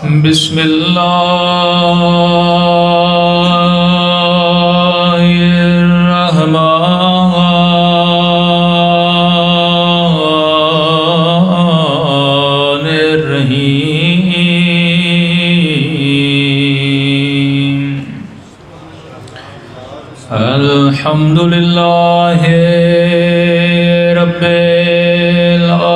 بسم اللہ الرحمن الرحیم الحمد للہ رب العالمین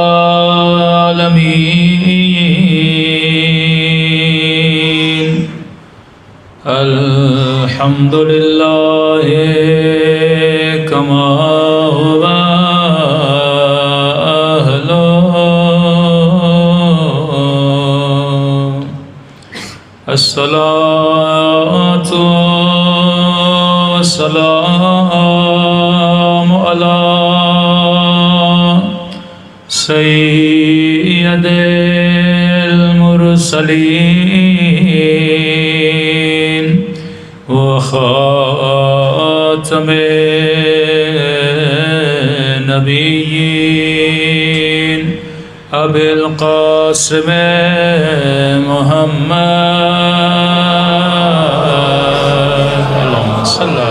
الحمد للہ کما هو اہلہ الصلاۃ والسلام علی سید المرسلین وخاتم النبیین ابی القاسم محمد اللہم صلی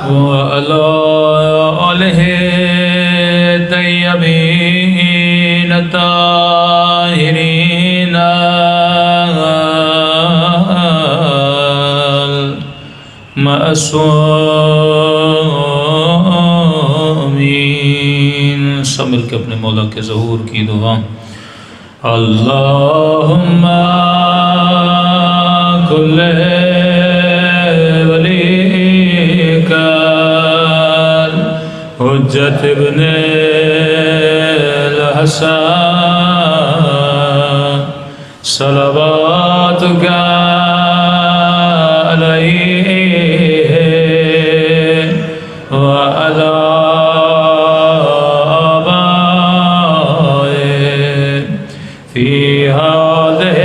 وعلى آلہ طیبین الطاہرین المعصومین۔ سب مل کے اپنے مولا کے ظہور کی دعا۔ اللہم کل حجت ابن الحسن صلواتک علیہ وعلی آبائہ فی هذه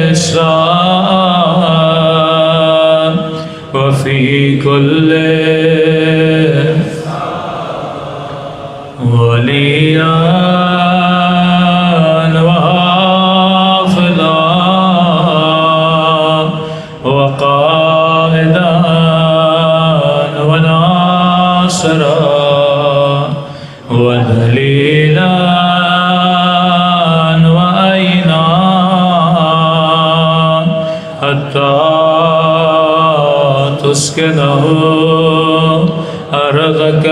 الساعة وفی کل ولیان وحافظا وقائدا وناصرا ودلیلا وعینا حتی تسکنہ أرضك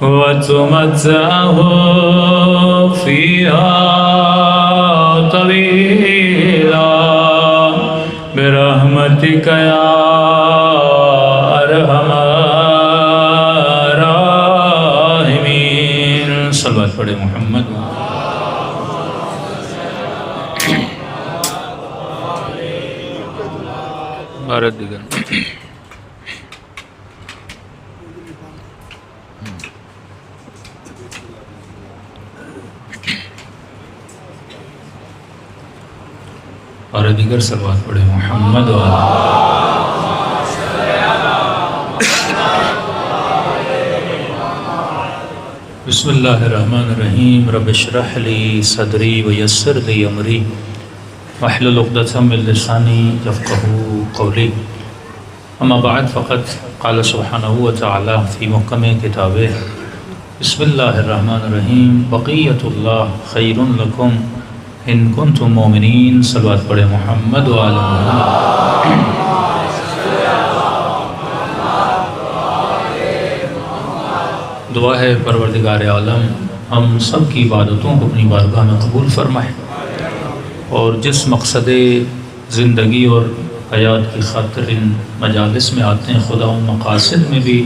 وتمتعه فيها طويلا برحمتك يا أرحم الراحمين۔ صلوات پڑھے محمد۔ بھارت دیگر اور دیگر صلوات پڑھے محمد بسم اللہ الرحمن الرحیم رب اشرح لی صدری ویسر لی امری واحلل عقدۃ من لسانی یفقهوا قولی اما بعد فقد قال سبحانہ وتعالی فی محکم کتابہ بسم اللہ الرحمن الرحیم بقیۃ اللہ خیر لکم ان کنتم مومنین۔ صلوات پڑھے محمد وعلی محمد۔ دعا ہے پروردگار عالم ہم سب کی عبادتوں کو اپنی بارگاہ میں قبول فرمائے، اور جس مقصد زندگی اور حیات کی خاطر ان مجالس میں آتے ہیں خدا ان مقاصد میں بھی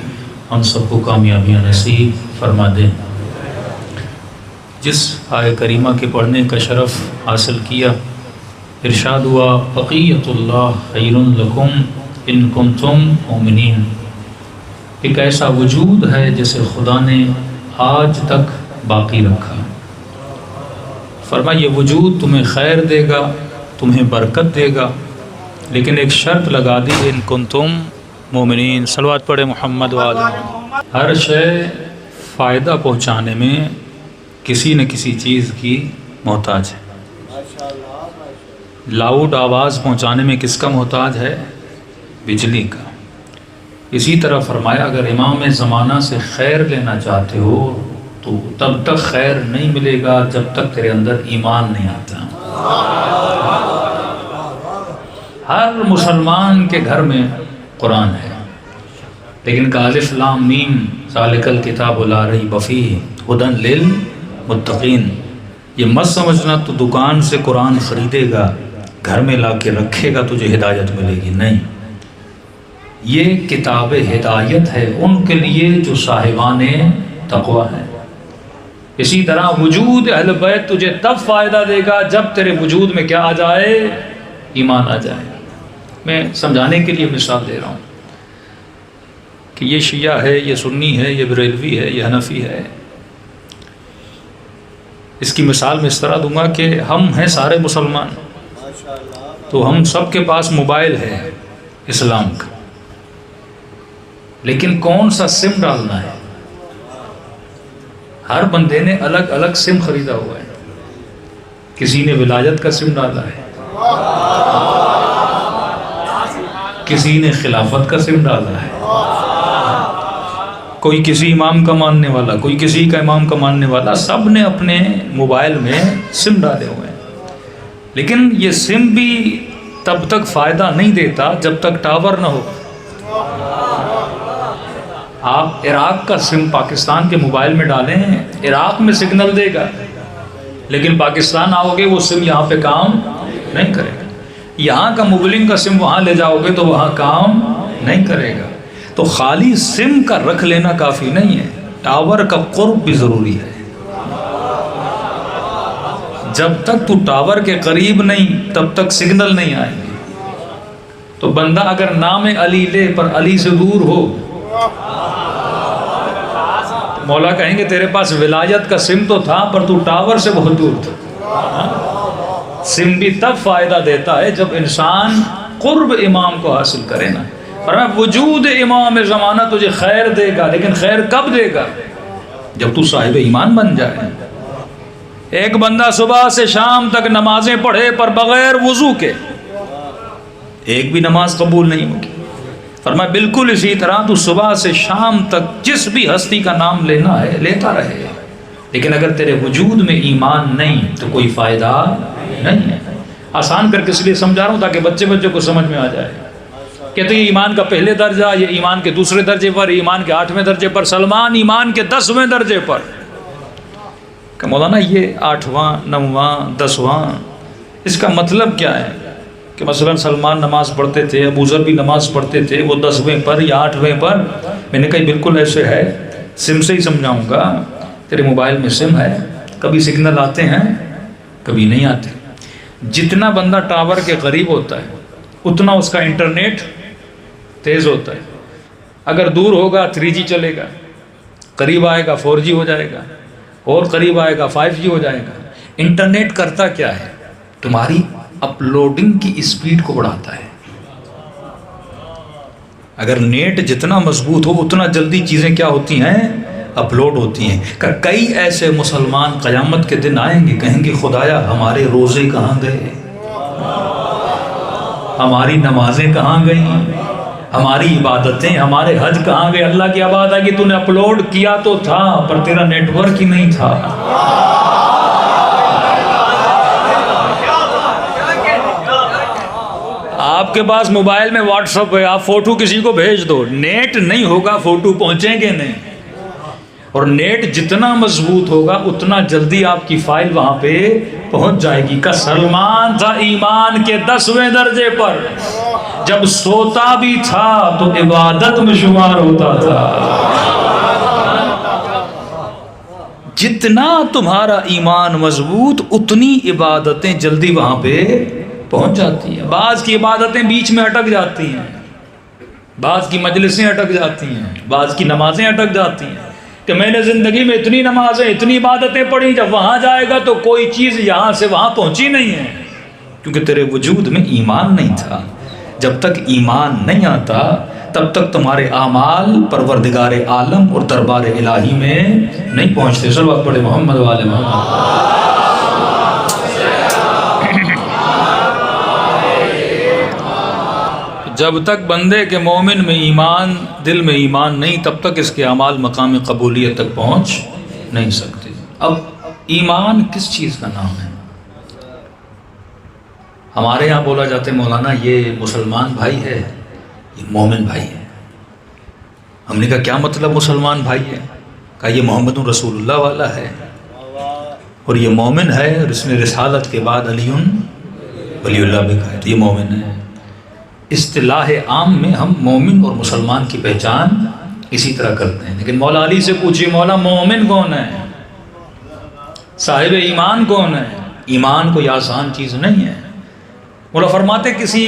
ہم سب کو کامیابیاں نصیب فرما دیں۔ جس آیہ کریمہ کے پڑھنے کا شرف حاصل کیا، ارشاد ہوا بقیۃ اللہ خیر لکم ان کنتم مومنین۔ ایک ایسا وجود ہے جسے خدا نے آج تک باقی رکھا۔ فرمایا یہ وجود تمہیں خیر دے گا، تمہیں برکت دے گا، لیکن ایک شرط لگا دی ان کنتم مومنین۔ صلوات پڑھے محمد وعلی۔ ہر شے فائدہ پہنچانے میں کسی نہ کسی چیز کی محتاج ہے. لاؤڈ آواز پہنچانے میں کس کا محتاج ہے؟ بجلی کا. اسی طرح فرمایا اگر امام زمانہ سے خیر لینا چاہتے ہو تو تب تک خیر نہیں ملے گا جب تک تیرے اندر ایمان نہیں آتا. ہر مسلمان کے گھر میں قرآن ہے، لیکن کہ الف لام میم ذالک الکتاب لا ریب فیہ ھدی للمتقین، یہ مت سمجھنا تو دکان سے قرآن خریدے گا گھر میں لا کے رکھے گا تجھے ہدایت ملے گی. نہیں، یہ کتاب ہدایت ہے ان کے لیے جو صاحبان تقویٰ ہیں. اسی طرح وجود اہل بیت تجھے تب فائدہ دے گا جب تیرے وجود میں کیا آ جائے؟ ایمان آ جائے. میں سمجھانے کے لیے مثال دے رہا ہوں کہ یہ شیعہ ہے، یہ سنی ہے، یہ بریلوی ہے، یہ حنفی ہے. اس کی مثال میں اس طرح دوں گا کہ ہم ہیں سارے مسلمان، تو ہم سب کے پاس موبائل ہے اسلام کا، لیکن کون سا سم ڈالنا ہے؟ ہر بندے نے الگ الگ سم خریدا ہوا ہے. کسی نے ولایت کا سم ڈالا ہے، کسی نے خلافت کا سم ڈالا ہے، کوئی کسی امام کا ماننے والا، کوئی کسی کا امام کا ماننے والا. سب نے اپنے موبائل میں سم ڈالے ہوئے ہیں. لیکن یہ سم بھی تب تک فائدہ نہیں دیتا جب تک ٹاور نہ ہو. آپ عراق کا سم پاکستان کے موبائل میں ڈالیں، عراق میں سگنل دے گا، لیکن پاکستان آؤ گے وہ سم یہاں پہ کام نہیں کرے گا. یہاں کا موبلنگ کا سم وہاں لے جاؤ گے تو وہاں کام نہیں کرے گا. تو خالی سم کا رکھ لینا کافی نہیں ہے، ٹاور کا قرب بھی ضروری ہے. جب تک تو ٹاور کے قریب نہیں تب تک سگنل نہیں آئے گی. تو بندہ اگر نام علی لے پر علی سے دور ہو، مولا کہیں گے تیرے پاس ولایت کا سم تو تھا پر تو ٹاور سے بہت دور تھا. سم بھی تب فائدہ دیتا ہے جب انسان قرب امام کو حاصل کرے نا. فرمایا وجود امام زمانہ تجھے خیر دے گا، لیکن خیر کب دے گا؟ جب تو صاحب ایمان بن جائے. ایک بندہ صبح سے شام تک نمازیں پڑھے پر بغیر وضو کے ایک بھی نماز قبول نہیں ہوگی. فرمایا بالکل اسی طرح تو صبح سے شام تک جس بھی ہستی کا نام لینا ہے لیتا رہے، لیکن اگر تیرے وجود میں ایمان نہیں تو کوئی فائدہ نہیں ہے. آسان کر کے اس لیے سمجھا رہا ہوں تاکہ بچے کو سمجھ میں آ جائے. کہتے ہیں ایمان کا پہلے درجہ، یہ ایمان کے دوسرے درجے پر، ایمان کے 8ویں درجے پر، سلمان ایمان کے 10ویں درجے پر. کہ مولانا یہ 8واں 9واں 10واں اس کا مطلب کیا ہے؟ کہ مثلا سلمان نماز پڑھتے تھے، ابو ذر بھی نماز پڑھتے تھے، وہ 10ویں پر یا 8ویں پر. میں نے کہا بالکل ایسے ہے، سم سے ہی سمجھاؤں گا. تیرے موبائل میں سم ہے، کبھی سگنل آتے ہیں کبھی نہیں آتے. جتنا بندہ ٹاور کے قریب ہوتا ہے اتنا اس کا انٹرنیٹ تیز ہوتا ہے. اگر دور ہوگا 3G چلے گا، قریب آئے گا 4G ہو جائے گا، اور قریب آئے گا 5G ہو جائے گا. انٹرنیٹ کرتا کیا ہے؟ تمہاری اپلوڈنگ کی اسپیڈ کو بڑھاتا ہے. اگر نیٹ جتنا مضبوط ہو اتنا جلدی چیزیں کیا ہوتی ہیں؟ اپلوڈ ہوتی ہیں. کئی ایسے مسلمان قیامت کے دن آئیں گے کہیں گے خدایا ہمارے روزے کہاں گئے، ہماری نمازیں کہاں گئیں، ہماری عبادتیں، ہمارے حج کہاں گئے. اللہ کی آباد ہے کہ تو نے اپلوڈ کیا تو تھا پر تیرا نیٹ ورک ہی نہیں تھا. آپ کے پاس موبائل میں واٹس ایپ ہے، آپ فوٹو کسی کو بھیج دو، نیٹ نہیں ہوگا فوٹو پہنچیں گے نہیں. اور نیٹ جتنا مضبوط ہوگا اتنا جلدی آپ کی فائل وہاں پہ پہنچ جائے گی. کا سلمان تھا ایمان کے 10ویں درجے پر، جب سوتا بھی تھا تو عبادت میں شمار ہوتا تھا. جتنا تمہارا ایمان مضبوط اتنی عبادتیں جلدی وہاں پہ پہنچ جاتی ہیں. بعض کی عبادتیں بیچ میں اٹک جاتی ہیں، بعض کی مجلسیں اٹک جاتی ہیں، بعض کی نمازیں اٹک جاتی ہیں. کہ میں نے زندگی میں اتنی نمازیں اتنی عبادتیں پڑھی، جب وہاں جائے گا تو کوئی چیز یہاں سے وہاں پہنچی نہیں ہے، کیونکہ تیرے وجود میں ایمان نہیں تھا. جب تک ایمان نہیں آتا تب تک تمہارے اعمال پروردگار عالم اور دربار الہی میں نہیں پہنچتے. صلوات پڑھے محمد والے محمد. جب تک بندے کے مومن میں ایمان، دل میں ایمان نہیں، تب تک اس کے اعمال مقام قبولیت تک پہنچ نہیں سکتے. اب ایمان کس چیز کا نام ہے؟ ہمارے یہاں بولا جاتا ہے مولانا یہ مسلمان بھائی ہے، یہ مومن بھائی ہے. ہم نے کہا کیا مطلب مسلمان بھائی ہے؟ کہا یہ محمد رسول اللہ والا ہے اور یہ مومن ہے، اور اس نے رسالت کے بعد علی ولی اللہ بھی کہا ہے، تو یہ مومن ہے. اصطلاح عام میں ہم مومن اور مسلمان کی پہچان اسی طرح کرتے ہیں. لیکن مولا علی سے پوچھیے مولا مومن کون ہے، صاحب ایمان کون ہے؟ ایمان کوئی آسان چیز نہیں ہے. مولا فرماتے کسی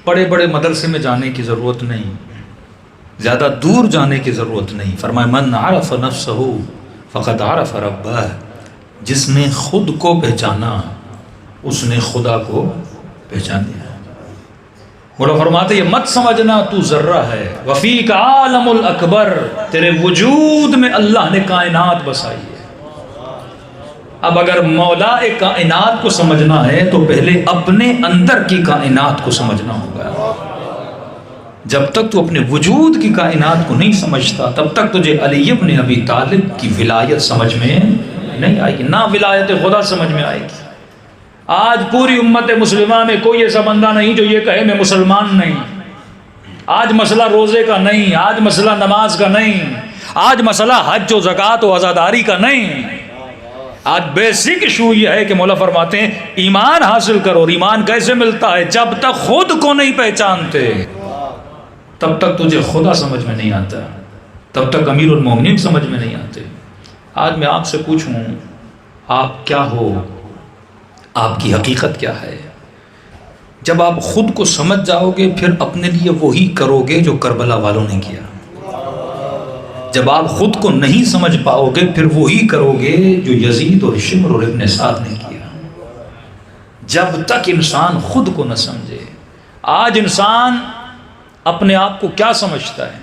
بڑے بڑے مدرسے میں جانے کی ضرورت نہیں، زیادہ دور جانے کی ضرورت نہیں. فرمائے من عرف نفسہ فقد عرف ربہ، جس نے خود کو پہچانا اس نے خدا کو پہچان لیا. مولا فرماتے یہ مت سمجھنا تو ذرہ ہے، وفیک عالم الاکبر، تیرے وجود میں اللہ نے کائنات بسائی ہے. اب اگر مولا کائنات کو سمجھنا ہے تو پہلے اپنے اندر کی کائنات کو سمجھنا ہوگا. جب تک تو اپنے وجود کی کائنات کو نہیں سمجھتا تب تک تجھے علی ابن ابی طالب کی ولایت سمجھ میں نہیں آئے گی، نہ ولایت خدا سمجھ میں آئے گی. آج پوری امت مسلمہ میں کوئی ایسا بندہ نہیں جو یہ کہے میں مسلمان نہیں. آج مسئلہ روزے کا نہیں، آج مسئلہ نماز کا نہیں، آج مسئلہ حج و زکوٰۃ و عزاداری کا نہیں. آج بیسک ایشو یہ ہے کہ مولا فرماتے ہیں ایمان حاصل کرو. اور ایمان کیسے ملتا ہے؟ جب تک خود کو نہیں پہچانتے تب تک تجھے خدا سمجھ میں نہیں آتا، تب تک امیر المومنین سمجھ میں نہیں آتے. آج میں آپ سے پوچھوں آپ کیا ہو، آپ کی حقیقت کیا ہے؟ جب آپ خود کو سمجھ جاؤ گے پھر اپنے لیے وہی کرو گے جو کربلا والوں نے کیا. جب آپ خود کو نہیں سمجھ پاؤ گے پھر وہی کرو گے جو یزید اور شمر اور ابن سعد نے کیا. جب تک انسان خود کو نہ سمجھے. آج انسان اپنے آپ کو کیا سمجھتا ہے؟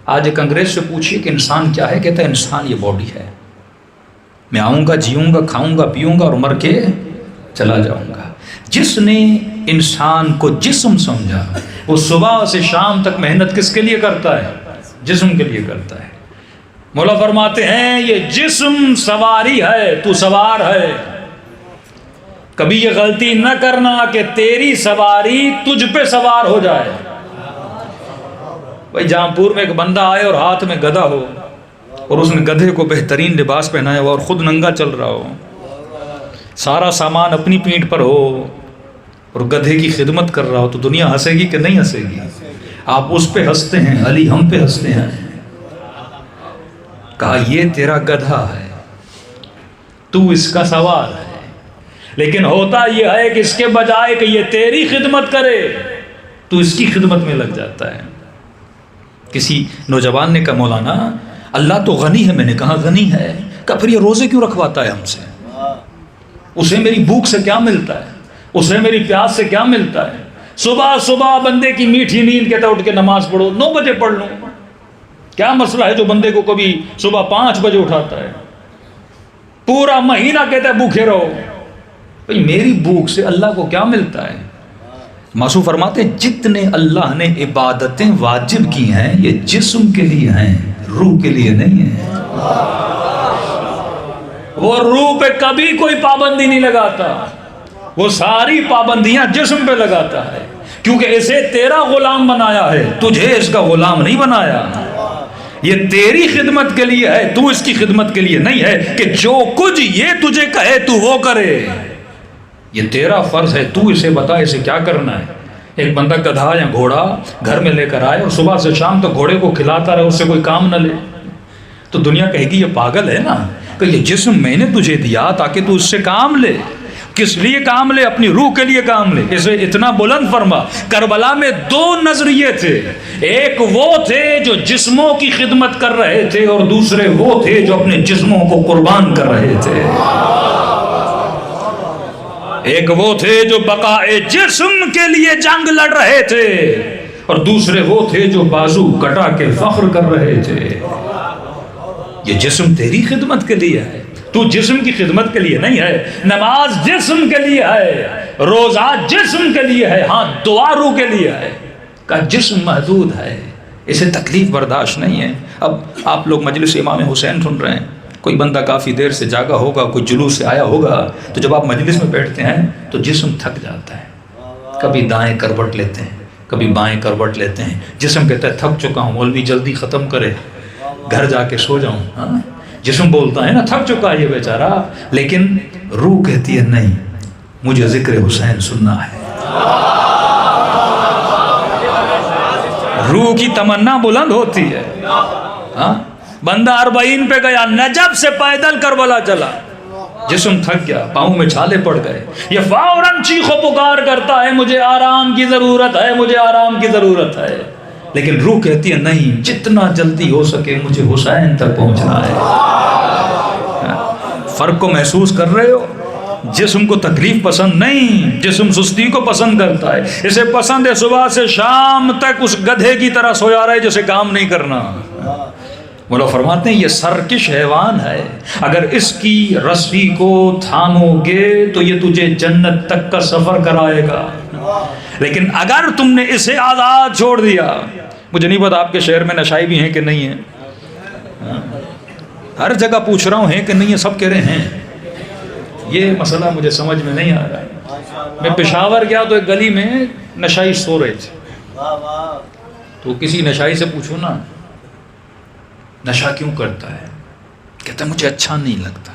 آج ایک انگریز سے پوچھئے کہ انسان کیا ہے، کہتا ہے انسان یہ باڈی ہے، میں آؤں گا، جیوں گا، کھاؤں گا، پیوں گا اور مر کے چلا جاؤں گا. جس نے انسان کو جسم سمجھا وہ صبح سے شام تک محنت کس کے لیے کرتا ہے؟ جسم کے لیے کرتا ہے. مولا فرماتے ہیں یہ جسم سواری ہے، تو سوار ہے. کبھی یہ غلطی نہ کرنا کہ تیری سواری تجھ پہ سوار ہو جائے. بھائی جہاں پور میں ایک بندہ آئے اور ہاتھ میں گدھا ہو اور اس نے گدھے کو بہترین لباس پہنایا ہوا اور خود ننگا چل رہا ہو، سارا سامان اپنی پیٹھ پر ہو اور گدھے کی خدمت کر رہا ہو، تو دنیا ہنسے گی کہ نہیں ہنسے گی؟ آپ اس پہ ہنستے ہیں، علی ہم پہ ہنستے ہیں. کہا یہ تیرا گدھا ہے، تو اس کا سوار ہے. لیکن ہوتا یہ ہے کہ اس کے بجائے کہ یہ تیری خدمت کرے تو اس کی خدمت میں لگ جاتا ہے. کسی نوجوان نے کہا مولانا اللہ تو غنی ہے. میں نے کہا غنی ہے، کہا پھر یہ روزے کیوں رکھواتا ہے ہم سے؟ اسے میری بھوک سے کیا ملتا ہے؟ اسے میری پیاس سے کیا ملتا ہے؟ صبح صبح بندے کی میٹھی نیند کہتا ہے اٹھ کے نماز پڑھو، 9 بجے پڑھ لوں. کیا مسئلہ ہے جو بندے کو کبھی صبح 5 بجے اٹھاتا ہے؟ پورا مہینہ کہتا ہے بھوکے رہو. بھئی میری بھوک سے اللہ کو کیا ملتا ہے؟ معصوم فرماتے ہیں جتنے اللہ نے عبادتیں واجب کی ہیں یہ جسم کے لیے ہیں، روح کے لیے نہیں ہیں. وہ روح پہ کبھی کوئی پابندی نہیں لگاتا، وہ ساری پابندیاں جسم پہ لگاتا ہے، کیونکہ اسے تیرا غلام بنایا ہے، تجھے اس کا غلام نہیں بنایا. یہ تیری خدمت کے لیے ہے، تو اس کی خدمت کے لیے نہیں ہے کہ جو کچھ یہ تجھے کہے تو وہ کرے. یہ تیرا فرض ہے، تو اسے بتا اسے کیا کرنا ہے. ایک بندہ گدھا یا گھوڑا گھر میں لے کر آئے اور صبح سے شام تک گھوڑے کو کھلاتا رہے، اس سے کوئی کام نہ لے، تو دنیا کہے گی یہ پاگل ہے نا. کہ یہ جسم میں نے تجھے دیا تاکہ تو اس سے کام لے. کس لیے کام لے؟ اپنی روح کے لیے کام لے. اسے اتنا بلند فرما. کربلا میں 2 نظریے تھے، ایک وہ تھے جو جسموں کی خدمت کر رہے تھے اور دوسرے وہ تھے جو اپنے جسموں کو قربان کر رہے تھے. ایک وہ تھے جو بقائے جسم کے لیے جنگ لڑ رہے تھے اور دوسرے وہ تھے جو بازو کٹا کے فخر کر رہے تھے۔ یہ جسم تیری خدمت کے لیے ہے، تو جسم کی خدمت کے لیے نہیں ہے۔ نماز جسم کے لیے ہے، روزہ جسم کے لیے ہے، ہاں دعا روح کے لیے ہے۔ کہ جسم محدود ہے، اسے تکلیف برداشت نہیں ہے۔ اب آپ لوگ مجلس امام حسین سن رہے ہیں، کوئی بندہ کافی دیر سے جاگا ہوگا، کوئی جلوس سے آیا ہوگا، تو جب آپ مجلس میں بیٹھتے ہیں تو جسم تھک جاتا ہے، کبھی دائیں کروٹ لیتے ہیں، کبھی بائیں کروٹ لیتے ہیں، جسم کہتا ہے تھک چکا ہوں، مولوی جلدی ختم کرے، گھر جا کے سو جاؤں۔ ہاں جسم بولتا ہے نا تھک چکا ہے یہ بیچارہ، لیکن روح کہتی ہے نہیں، مجھے ذکر حسین سننا ہے۔ روح کی تمنا بلند ہوتی ہے۔ ہاں بندہ 40 پہ گیا، نجف سے پیدل کربلا چلا، جسم تھک گیا، پاؤں میں چھالے پڑ گئے، یہ فوراً چیخ و پکار کرتا ہے مجھے آرام کی ضرورت ہے، مجھے آرام کی ضرورت ہے، لیکن روح کہتی ہے نہیں، جتنا جلدی ہو سکے مجھے حسین تک پہنچنا ہے۔ فرق کو محسوس کر رہے ہو؟ جسم کو تکلیف پسند نہیں، جسم سستی کو پسند کرتا ہے، اسے پسند ہے صبح سے شام تک اس گدھے کی طرح سویا رہے جسے کام نہیں کرنا۔ مولا فرماتے ہیں یہ سرکش حیوان ہے، اگر اس کی رسی کو تھامو گے تو یہ تجھے جنت تک کا سفر کرائے گا، لیکن اگر تم نے اسے آزاد چھوڑ دیا۔ مجھے نہیں پتا آپ کے شہر میں نشائی بھی ہیں کہ نہیں ہیں، ہر جگہ پوچھ رہا ہوں ہیں کہ نہیں ہیں، سب کہہ رہے ہیں۔ یہ مسئلہ مجھے سمجھ میں نہیں آ رہا ہے۔ میں پشاور گیا تو ایک گلی میں نشائی سو رہے تھے، تو کسی نشائی سے پوچھو نا نشہ کیوں کرتا ہے، کہتا ہے مجھے اچھا نہیں لگتا۔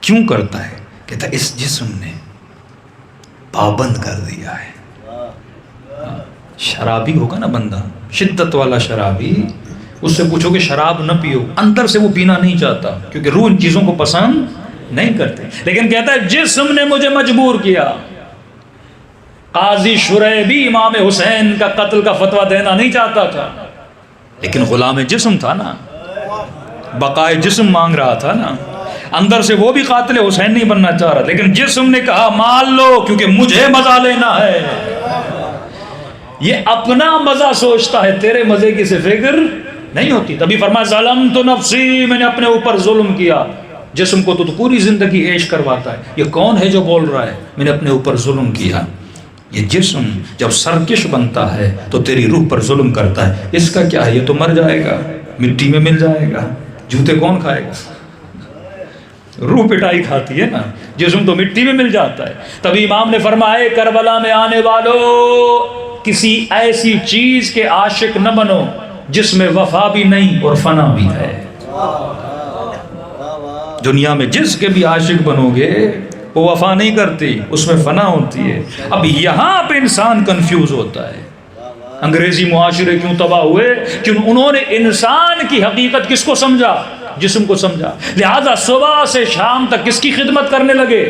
کیوں کرتا ہے؟ کہتا ہے اس جسم نے پابند کر دیا ہے۔ شرابی ہوگا نا بندہ، شدت والا شرابی، اس سے پوچھو کہ شراب نہ پیو، اندر سے وہ پینا نہیں چاہتا کیونکہ روح ان چیزوں کو پسند نہیں کرتے، لیکن کہتا ہے جسم نے مجھے مجبور کیا۔ قاضی شریبی امام حسین کا قتل کا فتویٰ دینا نہیں چاہتا تھا، لیکن غلام جسم تھا نا، بقائے جسم مانگ رہا تھا نا، اندر سے وہ بھی قاتل حسین نہیں بننا چاہ رہا، لیکن جسم نے کہا مان لو کیونکہ مجھے مزہ لینا ہے۔ یہ اپنا مزہ سوچتا ہے، تیرے مزے کی سے فکر نہیں ہوتی۔ تبھی فرمایا ظلمت نفسی، میں نے اپنے اوپر ظلم کیا۔ جسم کو تو پوری زندگی عیش کرواتا ہے، یہ کون ہے جو بول رہا ہے میں نے اپنے اوپر ظلم کیا؟ یہ جسم جب سرکش بنتا ہے تو تیری روح پر ظلم کرتا ہے۔ اس کا کیا ہے، یہ تو مر جائے گا، مٹی میں مل جائے گا، جوتے کون کھائے گا؟ روح پٹائی کھاتی ہے نا، جسم تو مٹی میں مل جاتا ہے۔ تبھی امام نے فرمایا کربلا میں آنے والو کسی ایسی چیز کے عاشق نہ بنو جس میں وفا بھی نہیں اور فنا بھی ہے۔ دنیا میں جس کے بھی عاشق بنو گے وہ وفا نہیں کرتی، اس میں فنا ہوتی ہے۔ اب یہاں پہ انسان کنفیوز ہوتا ہے۔ انگریزی معاشرے کیوں تباہ ہوئے؟ کیوں انہوں نے انسان کی حقیقت کس کو سمجھا؟ جسم کو سمجھا، لہذا صبح سے شام تک کس کی خدمت کرنے لگے؟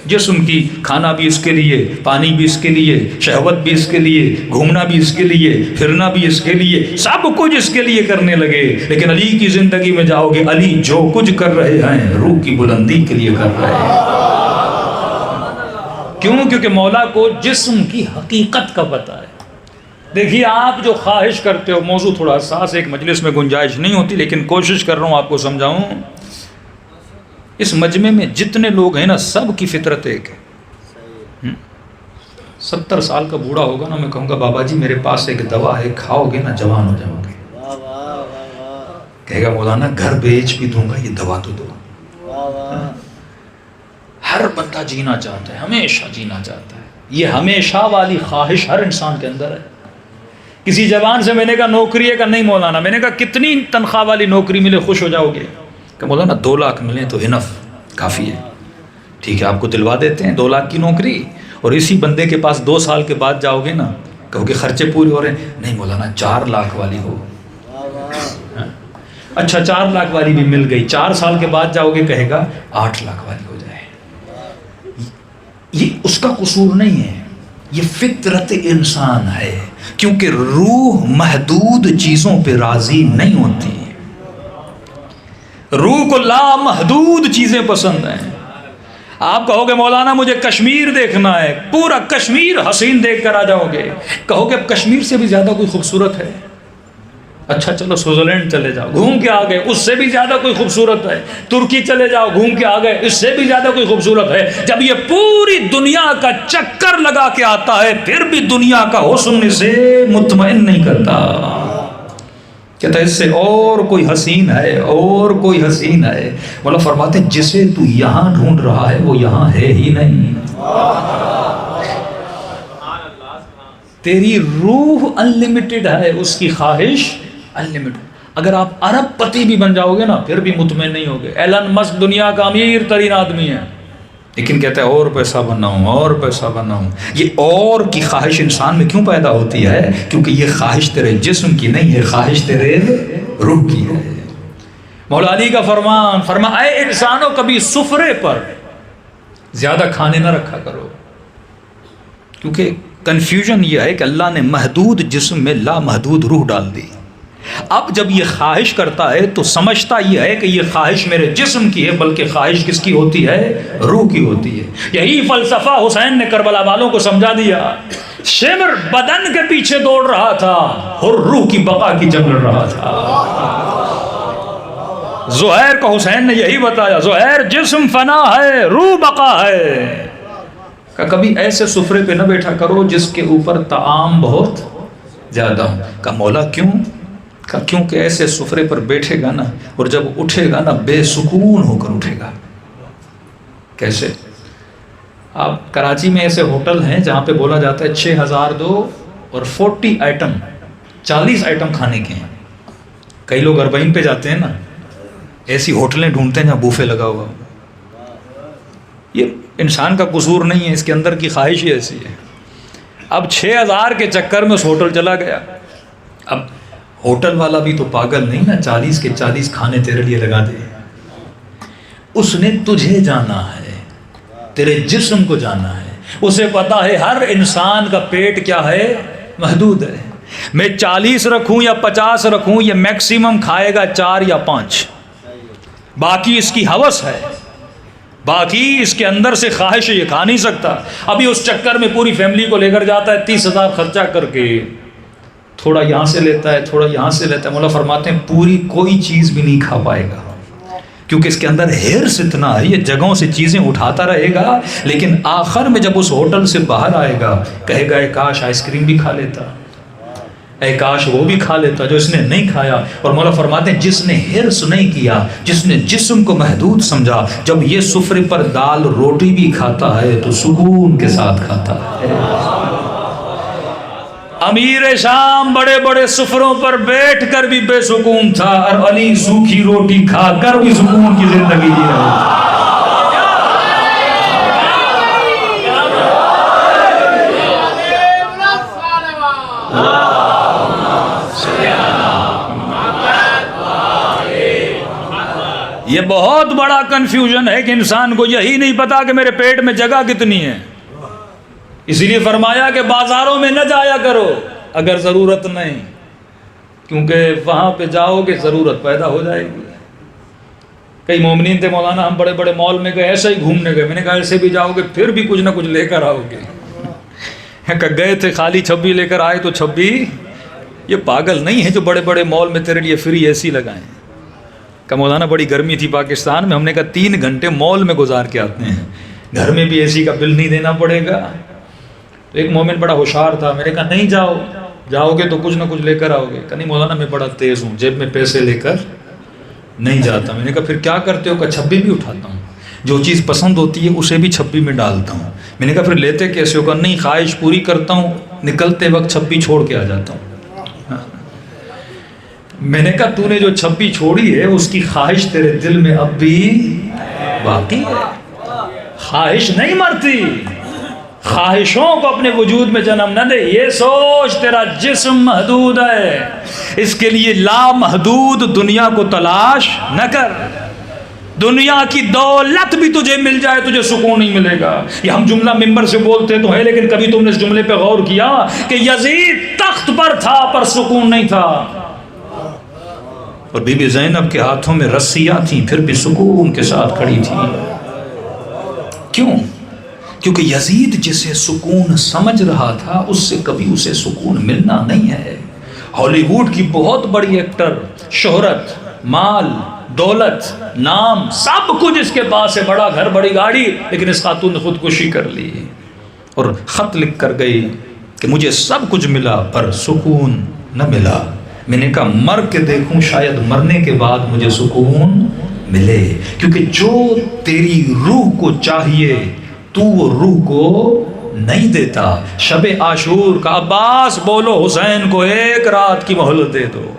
جسم کی۔ کھانا بھی اس کے لیے، پانی بھی اس کے لیے، شہوت بھی اس کے لیے، گھومنا بھی اس کے لیے، پھرنا بھی اس کے لیے، سب کچھ اس کے لیے کرنے لگے۔ لیکن علی کی زندگی میں جاؤ گے، علی جو کچھ کر رہے ہیں روح کی بلندی کے لیے کر رہے ہیں۔ کیوں؟ کیونکہ مولا کو جسم کی حقیقت کا پتہ ہے۔ دیکھیے آپ جو خواہش کرتے ہو، موضوع تھوڑا حساس ہے، ایک مجلس میں گنجائش نہیں ہوتی، لیکن کوشش کر رہا ہوں آپ کو سمجھاؤں۔ اس مجمع میں جتنے لوگ ہیں نا سب کی فطرت ایک ہے۔ 70 سال کا بوڑھا ہوگا نا، میں کہوں گا بابا جی میرے پاس ایک دوا ہے، کھاؤ گے نا جوان ہو جاؤ گے۔ کہے گا مولانا گھر بیچ بھی دوں گا، یہ دوا تو دو۔ ہر بندہ جینا چاہتا ہے، ہمیشہ جینا چاہتا ہے، یہ ہمیشہ والی خواہش ہر انسان کے اندر ہے۔ کسی جوان سے میں نے کہا نوکری ہے، کہ نہیں مولانا، میں نے کہا کتنی تنخواہ والی نوکری ملے خوش ہو جاؤ گے؟ کہ مولانا 2 لاکھ ملیں تو انف کافی ہے۔ ٹھیک ہے آپ کو دلوا دیتے ہیں 2 لاکھ کی نوکری، اور اسی بندے کے پاس 2 سال کے بعد جاؤ گے نا، کہو کہ خرچے پورے ہو رہے ہیں، نہیں مولانا 4 لاکھ والی ہو۔ اچھا 4 لاکھ والی بھی مل گئی، 4 سال کے بعد جاؤ گے کہے گا 8 لاکھ والی ہو جائے۔ یہ اس کا قصور نہیں ہے، یہ فطرت انسان ہے، کیونکہ روح محدود چیزوں پہ راضی نہیں ہوتی، روح کو لامحدود چیزیں پسند ہیں۔ آپ کہو گے مولانا مجھے کشمیر دیکھنا ہے، پورا کشمیر حسین دیکھ کر آ جاؤ گے، کہو گے اب کشمیر سے بھی زیادہ کوئی خوبصورت ہے؟ اچھا چلو سوئٹزرلینڈ چلے جاؤ، گھوم کے آ گئے، اس سے بھی زیادہ کوئی خوبصورت ہے۔ ترکی چلے جاؤ، گھوم کے آ گئے، اس سے بھی زیادہ کوئی خوبصورت ہے۔ جب یہ پوری دنیا کا چکر لگا کے آتا ہے پھر بھی دنیا کا حسن اسے مطمئن نہیں کرتا، کہتا ہے اس سے اور کوئی حسین ہے، اور کوئی حسین ہے۔ مولا فرماتے ہیں جسے تو یہاں ڈھونڈ رہا ہے وہ یہاں ہے ہی نہیں۔ تیری روح انلیمیٹڈ ہے، اس کی خواہش انلیمیٹڈ۔ اگر آپ ارب پتی بھی بن جاؤ گے نا پھر بھی مطمئن نہیں ہوگے۔ ایلن مسک دنیا کا امیر ترین آدمی ہے لیکن کہتا ہے اور پیسہ بناؤں، اور پیسہ بناؤں۔ یہ اور کی خواہش انسان میں کیوں پیدا ہوتی ہے؟ کیونکہ یہ خواہش تیرے جسم کی نہیں ہے، خواہش تیرے روح کی ہے۔ مولا علی کا فرمان، فرمایا اے انسانوں کبھی سفرے پر زیادہ کھانے نہ رکھا کرو، کیونکہ کنفیوژن یہ ہے کہ اللہ نے محدود جسم میں لامحدود روح ڈال دی۔ اب جب یہ خواہش کرتا ہے تو سمجھتا یہ ہے کہ یہ خواہش میرے جسم کی ہے، بلکہ خواہش کس کی ہوتی ہے؟ روح کی ہوتی ہے۔ یہی فلسفہ حسین نے کربلا والوں کو سمجھا دیا۔ شمر بدن کے پیچھے دوڑ رہا تھا اور روح کی بقا کی جنگ لڑ رہا تھا۔ زہیر کو حسین نے یہی بتایا، زہیر جسم فنا ہے، روح بقا ہے۔ کہ کبھی ایسے سفرے پہ نہ بیٹھا کرو جس کے اوپر طعام بہت زیادہ ہو۔ کہ مولا کیوں؟ کہ کیونکہ ایسے سفرے پر بیٹھے گا نا اور جب اٹھے گا نا بے سکون ہو کر اٹھے گا۔ کیسے؟ آپ کراچی میں ایسے ہوٹل ہیں جہاں پہ بولا جاتا ہے 6000 دو اور 40 آئٹم، 40 آئٹم کھانے کے ہیں۔ کئی لوگ اربعین پہ جاتے ہیں نا، ایسی ہوٹلیں ڈھونڈتے ہیں جہاں بوفے لگا ہوا۔ یہ انسان کا قصور نہیں ہے، اس کے اندر کی خواہش ہی ایسی ہے۔ اب 6000 کے چکر میں اس ہوٹل چلا گیا۔ اب ہوٹل والا بھی تو پاگل نہیں نا، 40 کے 40 کھانے تیرے لیے لگا دے۔ اس نے تجھے جانا ہے، تیرے جسم کو جانا ہے، اسے پتا ہے ہر انسان کا پیٹ کیا ہے؟ محدود ہے۔ میں 40 رکھوں یا 50 رکھوں یہ میکسیمم کھائے گا 4 یا 5، باقی اس کی ہوس ہے، باقی اس کے اندر سے خواہش ہے، یہ کھا نہیں سکتا۔ ابھی اس چکر میں پوری فیملی کو لے کر جاتا ہے 30,000 خرچہ کر کے، تھوڑا یہاں سے لیتا ہے، تھوڑا یہاں سے لیتا ہے۔ مولا فرماتے ہیں پوری کوئی چیز بھی نہیں کھا پائے گا، کیونکہ اس کے اندر ہرس اتنا ہے، یہ جگہوں سے چیزیں اٹھاتا رہے گا، لیکن آخر میں جب اس ہوٹل سے باہر آئے گا کہے گا اے کاش آئس کریم بھی کھا لیتا، اے کاش وہ بھی کھا لیتا جو اس نے نہیں کھایا۔ اور مولا فرماتے ہیں جس نے ہرس نہیں کیا، جس نے جسم کو محدود سمجھا، جب یہ سفرے پر دال روٹی بھی کھاتا ہے تو سکون کے ساتھ کھاتا ہے۔ امیر شام بڑے بڑے سفروں پر بیٹھ کر بھی بے سکون تھا، اور علی سوکھی روٹی کھا کر بھی سکون کی زندگی جی رہا تھا۔ یہ بہت بڑا کنفیوژن ہے کہ انسان کو یہی نہیں پتا کہ میرے پیٹ میں جگہ کتنی ہے۔ اسی لیے فرمایا کہ بازاروں میں نہ جایا کرو اگر ضرورت نہیں، کیونکہ وہاں پہ جاؤ گے ضرورت پیدا ہو جائے گی۔ کئی مومنین تھے مولانا ہم بڑے بڑے مال میں گئے، ایسے ہی گھومنے گئے۔ میں نے کہا ایسے بھی جاؤ گے پھر بھی کچھ نہ کچھ لے کر آؤ گے۔ کہ گئے تھے خالی چھبی لے کر آئے تو چھبی، یہ پاگل نہیں ہے جو بڑے بڑے مال میں تیرے لیے فری اے سی لگائیں۔ کہ مولانا بڑی گرمی تھی پاکستان میں، ہم نے کہا 3 گھنٹے مال میں گزار کے آتے ہیں، گھر میں بھی اے سی کا بل نہیں دینا پڑے گا۔ تو ایک مومن بڑا ہوشیار تھا، میں نے کہا نہیں جاؤ گے تو کچھ نہ کچھ لے کر آؤ گے۔ کہ نہیں مولانا میں بڑا تیز ہوں، جیب میں پیسے لے کر نہیں جاتا۔ میں نے کہا پھر کیا کرتے ہو؟ کہ چھبی بھی اٹھاتا ہوں، جو چیز پسند ہوتی ہے اسے بھی چھبی میں ڈالتا ہوں۔ میں نے کہا پھر لیتے کیسے ہو؟ کہ نہیں خواہش پوری کرتا ہوں، نکلتے وقت چھبی چھوڑ کے آ جاتا ہوں۔ میں نے کہا تو نے جو چھبی چھوڑی ہے اس کی خواہش تیرے دل میں اب بھی باقی ہے، خواہش نہیں مرتی۔ خواہشوں کو اپنے وجود میں جنم نہ دے، یہ سوچ تیرا جسم محدود ہے، اس کے لیے لامحدود دنیا کو تلاش نہ کر۔ دنیا کی دولت بھی تجھے مل جائے تجھے سکون نہیں ملے گا۔ یہ ہم جملہ ممبر سے بولتے تو ہے، لیکن کبھی تم نے اس جملے پہ غور کیا کہ یزید تخت پر تھا پر سکون نہیں تھا، اور بی بی زینب کے ہاتھوں میں رسیاں تھیں پھر بھی سکون کے ساتھ کھڑی تھی۔ کیوں؟ کیونکہ یزید جسے سکون سمجھ رہا تھا اس سے کبھی اسے سکون ملنا نہیں ہے۔ ہالی ووڈ کی بہت بڑی ایکٹر، شہرت، مال، دولت، نام، سب کچھ اس کے پاس ہے، بڑا گھر، بڑی گاڑی، لیکن اس خاتون نے خودکشی کر لی اور خط لکھ کر گئی کہ مجھے سب کچھ ملا پر سکون نہ ملا۔ میں نے کہا مر کے دیکھوں، شاید مرنے کے بعد مجھے سکون ملے، کیونکہ جو تیری روح کو چاہیے تو وہ روح کو نہیں دیتا۔ شب عاشور کا عباس بولو حسین کو ایک رات کی مہلت دے دو۔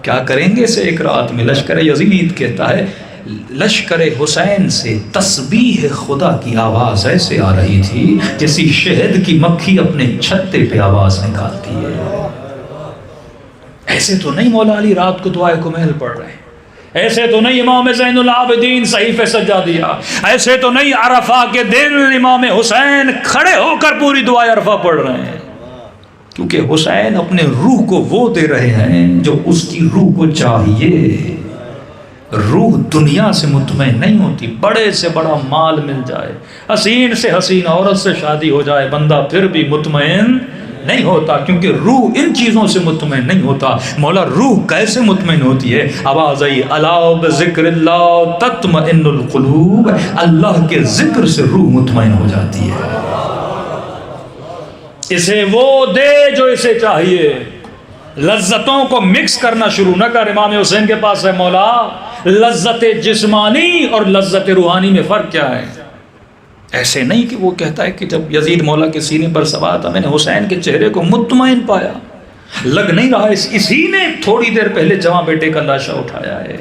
کیا کریں گے اسے ایک رات میں؟ لشکر یزید کہتا ہے لشکر حسین سے تسبیح خدا کی آواز ایسے آ رہی تھی جیسی شہد کی مکھی اپنے چھتے پہ آواز نکالتی ہے۔ ایسے تو نہیں مولا علی رات کو دعائے کمیل پڑھ رہے ہیں، ایسے تو نہیں امام زین العابدین صحیفے سجا دیا، ایسے تو نہیں عرفہ کے دن امام حسین کھڑے ہو کر پوری دعائے عرفہ پڑھ رہے ہیں، کیونکہ حسین اپنے روح کو وہ دے رہے ہیں جو اس کی روح کو چاہیے۔ روح دنیا سے مطمئن نہیں ہوتی، بڑے سے بڑا مال مل جائے، حسین سے حسین عورت سے شادی ہو جائے، بندہ پھر بھی مطمئن نہیں ہوتا، کیونکہ روح ان چیزوں سے مطمئن نہیں ہوتا۔ مولا روح کیسے مطمئن ہوتی ہے؟ آواز آئی الا بذکر اللہ تطمئن القلوب، اللہ کے ذکر سے روح مطمئن ہو جاتی ہے۔ اسے وہ دے جو اسے چاہیے، لذتوں کو مکس کرنا شروع نہ کر۔ امام حسین کے پاس ہے مولا لذت جسمانی اور لذت روحانی میں فرق کیا ہے؟ ایسے نہیں کہ وہ کہتا ہے کہ جب یزید مولا کے سینے پر سوار تھا میں نے حسین کے چہرے کو مطمئن پایا، لگ نہیں رہا اسی نے تھوڑی دیر پہلے جواں بیٹے کا لاشا اٹھایا ہے،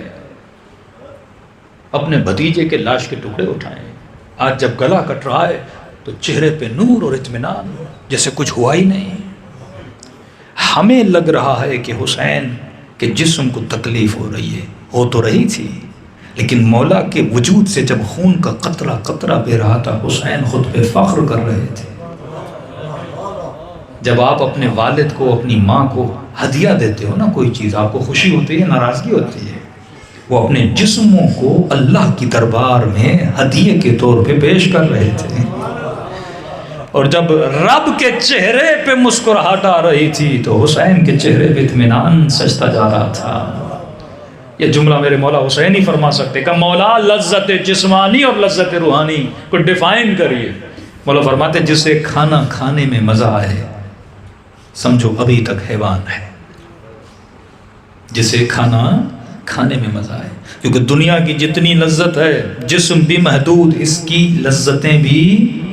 اپنے بھتیجے کے لاش کے ٹکڑے اٹھائے، آج جب گلا کٹ رہا ہے تو چہرے پہ نور اور اطمینان جیسے کچھ ہوا ہی نہیں۔ ہمیں لگ رہا ہے کہ حسین کے جسم کو تکلیف ہو رہی ہے، ہو تو رہی تھی، لیکن مولا کے وجود سے جب خون کا قطرہ قطرہ بہ رہا تھا حسین خود پہ فخر کر رہے تھے۔ جب آپ اپنے والد کو، اپنی ماں کو ہدیہ دیتے ہو نا کوئی چیز، آپ کو خوشی ہوتی ہے، ناراضگی ہوتی ہے؟ وہ اپنے جسموں کو اللہ کی دربار میں ہدیے کے طور پہ پیش کر رہے تھے، اور جب رب کے چہرے پہ مسکراہٹ آ رہی تھی تو حسین کے چہرے پہ اطمینان سجتا جا رہا تھا۔ یہ جملہ میرے مولا حسین ہی فرما سکتے کہ مولا لذت جسمانی اور لذت روحانی کو ڈیفائن کریے۔ مولا فرماتے جسے کھانا کھانے میں مزہ آئے سمجھو ابھی تک حیوان ہے، جسے کھانا کھانے میں مزہ آئے، کیونکہ دنیا کی جتنی لذت ہے جسم بھی محدود، اس کی لذتیں بھی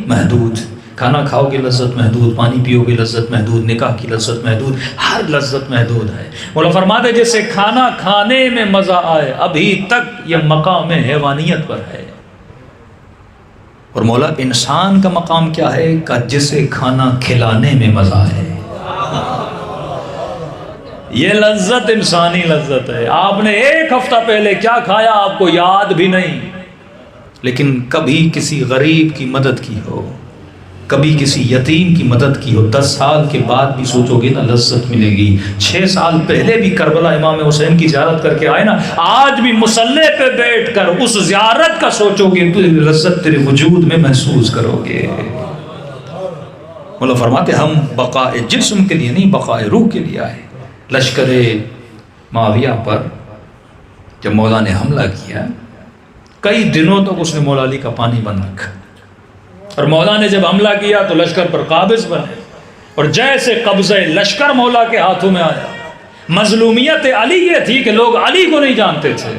محدود۔ کھانا کھاؤ گے لذت محدود، پانی پیو گے لذت محدود، نکاح کی لذت محدود، ہر لذت محدود ہے۔ مولا فرماتے جیسے کھانا کھانے میں مزہ آئے ابھی تک یہ مقام حیوانیت پر ہے، اور مولا انسان کا مقام کیا ہے کہ جسے کھانا کھلانے میں مزہ آئے۔ یہ لذت انسانی لذت ہے۔ آپ نے ایک ہفتہ پہلے کیا کھایا آپ کو یاد بھی نہیں، لیکن کبھی کسی غریب کی مدد کی ہو، کبھی کسی یتیم کی مدد کی ہو، 10 سال کے بعد بھی سوچو گے نا لذت ملے گی۔ 6 سال پہلے بھی کربلا امام حسین کی زیارت کر کے آئے نا، آج بھی مصلی پہ بیٹھ کر اس زیارت کا سوچو گے تو لذت تیرے وجود میں محسوس کرو گے۔ مولا فرماتے ہم بقاء جسم کے لیے نہیں، بقاء روح کے لیے آئے۔ لشکر معاویہ پر جب مولا نے حملہ کیا کئی دنوں تک اس نے مولا علی کا پانی بند رکھا، اور مولا نے جب حملہ کیا تو لشکر پر قابض بنے، اور جیسے قبضہ لشکر مولا کے ہاتھوں میں آیا، مظلومیت علی یہ تھی کہ لوگ علی کو نہیں جانتے تھے،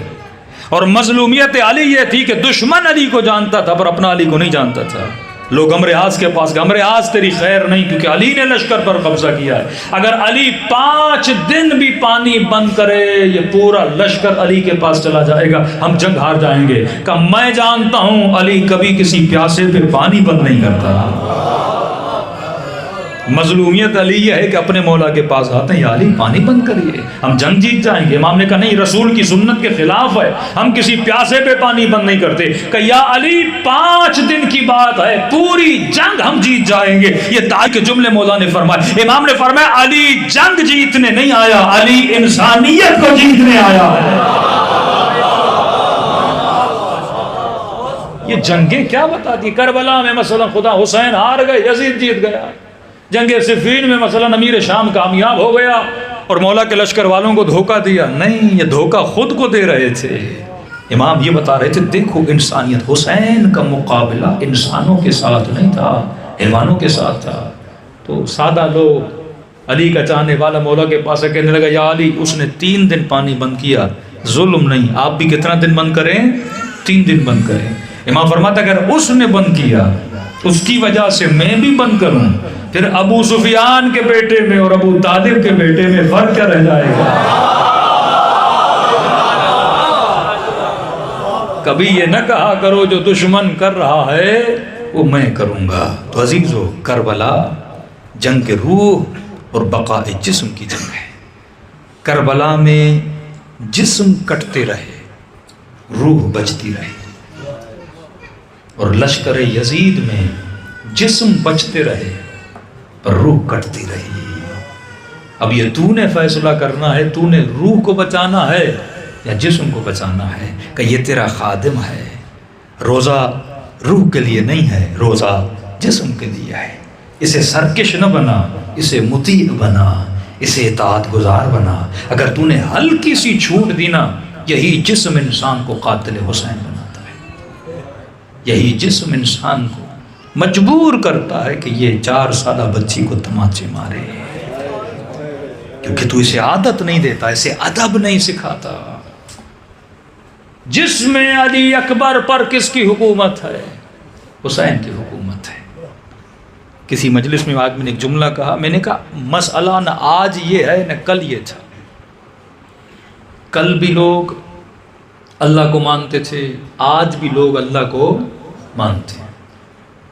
اور مظلومیت علی یہ تھی کہ دشمن علی کو جانتا تھا پر اپنا علی کو نہیں جانتا تھا۔ لوگ عمرو آس کے پاس گئے، عمرو آس تیری خیر نہیں کیونکہ علی نے لشکر پر قبضہ کیا ہے، اگر علی 5 دن بھی پانی بند کرے یہ پورا لشکر علی کے پاس چلا جائے گا، ہم جنگ ہار جائیں گے۔ کہ میں جانتا ہوں علی کبھی کسی پیاسے پہ پانی بند نہیں کرتا۔ مظلومیت علی یہ ہے کہ اپنے مولا کے پاس آتے ہیں، یا علی پانی بند کریے ہم جنگ جیت جائیں گے۔ امام نے کہا نہیں، رسول کی سنت کے خلاف ہے، ہم کسی پیاسے پہ پانی بند نہیں کرتے۔ کہ یا علی 5 دن کی بات ہے، پوری جنگ ہم جیت جائیں گے۔ یہ تاج کے جملے مولا نے فرمائے۔ امام نے فرمایا علی جنگ جیتنے نہیں آیا، علی انسانیت کو جیتنے آیا ہے۔ یہ جنگیں کیا بتا دی. کربلا میں مثلا خدا حسین ہار گئے، یزید جیت گیا. جنگ صفین میں مثلا امیر شام کامیاب ہو گیا اور مولا کے لشکر والوں کو دھوکہ دیا. نہیں، یہ دھوکہ خود کو دے رہے تھے. امام یہ بتا رہے تھے دیکھو انسانیت، حسین کا مقابلہ انسانوں کے ساتھ نہیں تھا، حیوانوں کے ساتھ تھا. تو سادہ لوگ، علی کا چاہنے والا مولا کے پاس کہنے لگا یا علی اس نے 3 دن پانی بند کیا، ظلم نہیں، آپ بھی کتنا دن بند کریں؟ 3 دن بند کریں. امام فرماتا اگر اس نے بند کیا اس کی وجہ سے میں بھی بند کروں، پھر ابو سفیان کے بیٹے میں اور ابو طالب کے بیٹے میں فرق کیا رہ جائے گا؟ کبھی یہ نہ کہا کرو جو دشمن کر رہا ہے وہ میں کروں گا. تو عزیزو، کربلا جنگ کے روح اور بقاء جسم کی جنگ ہے. کربلا میں جسم کٹتے رہے، روح بچتی رہے، اور لشکر یزید میں جسم بچتے رہے پر روح کٹتی رہی. اب یہ تو نے فیصلہ کرنا ہے، تو نے روح کو بچانا ہے یا جسم کو بچانا ہے. کہ یہ تیرا خادم ہے. روزہ روح کے لیے نہیں ہے، روزہ جسم کے لیے ہے. اسے سرکش نہ بنا، اسے مطیع بنا، اسے اطاعت گزار بنا. اگر تو نے ہلکی سی چھوٹ دی نا، یہی جسم انسان کو قاتل حسین بناتا ہے. یہی جسم انسان کو مجبور کرتا ہے کہ یہ 4 سالہ بچی کو تماچے مارے، کیونکہ تو اسے عادت نہیں دیتا، اسے ادب نہیں سکھاتا. جسم علی اکبر پر کس کی حکومت ہے؟ حسین کی حکومت ہے. کسی مجلس میں آدمی نے ایک جملہ کہا، میں نے کہا مسئلہ نہ آج یہ ہے نہ کل یہ تھا. کل بھی لوگ اللہ کو مانتے تھے، آج بھی لوگ اللہ کو مانتے ہیں.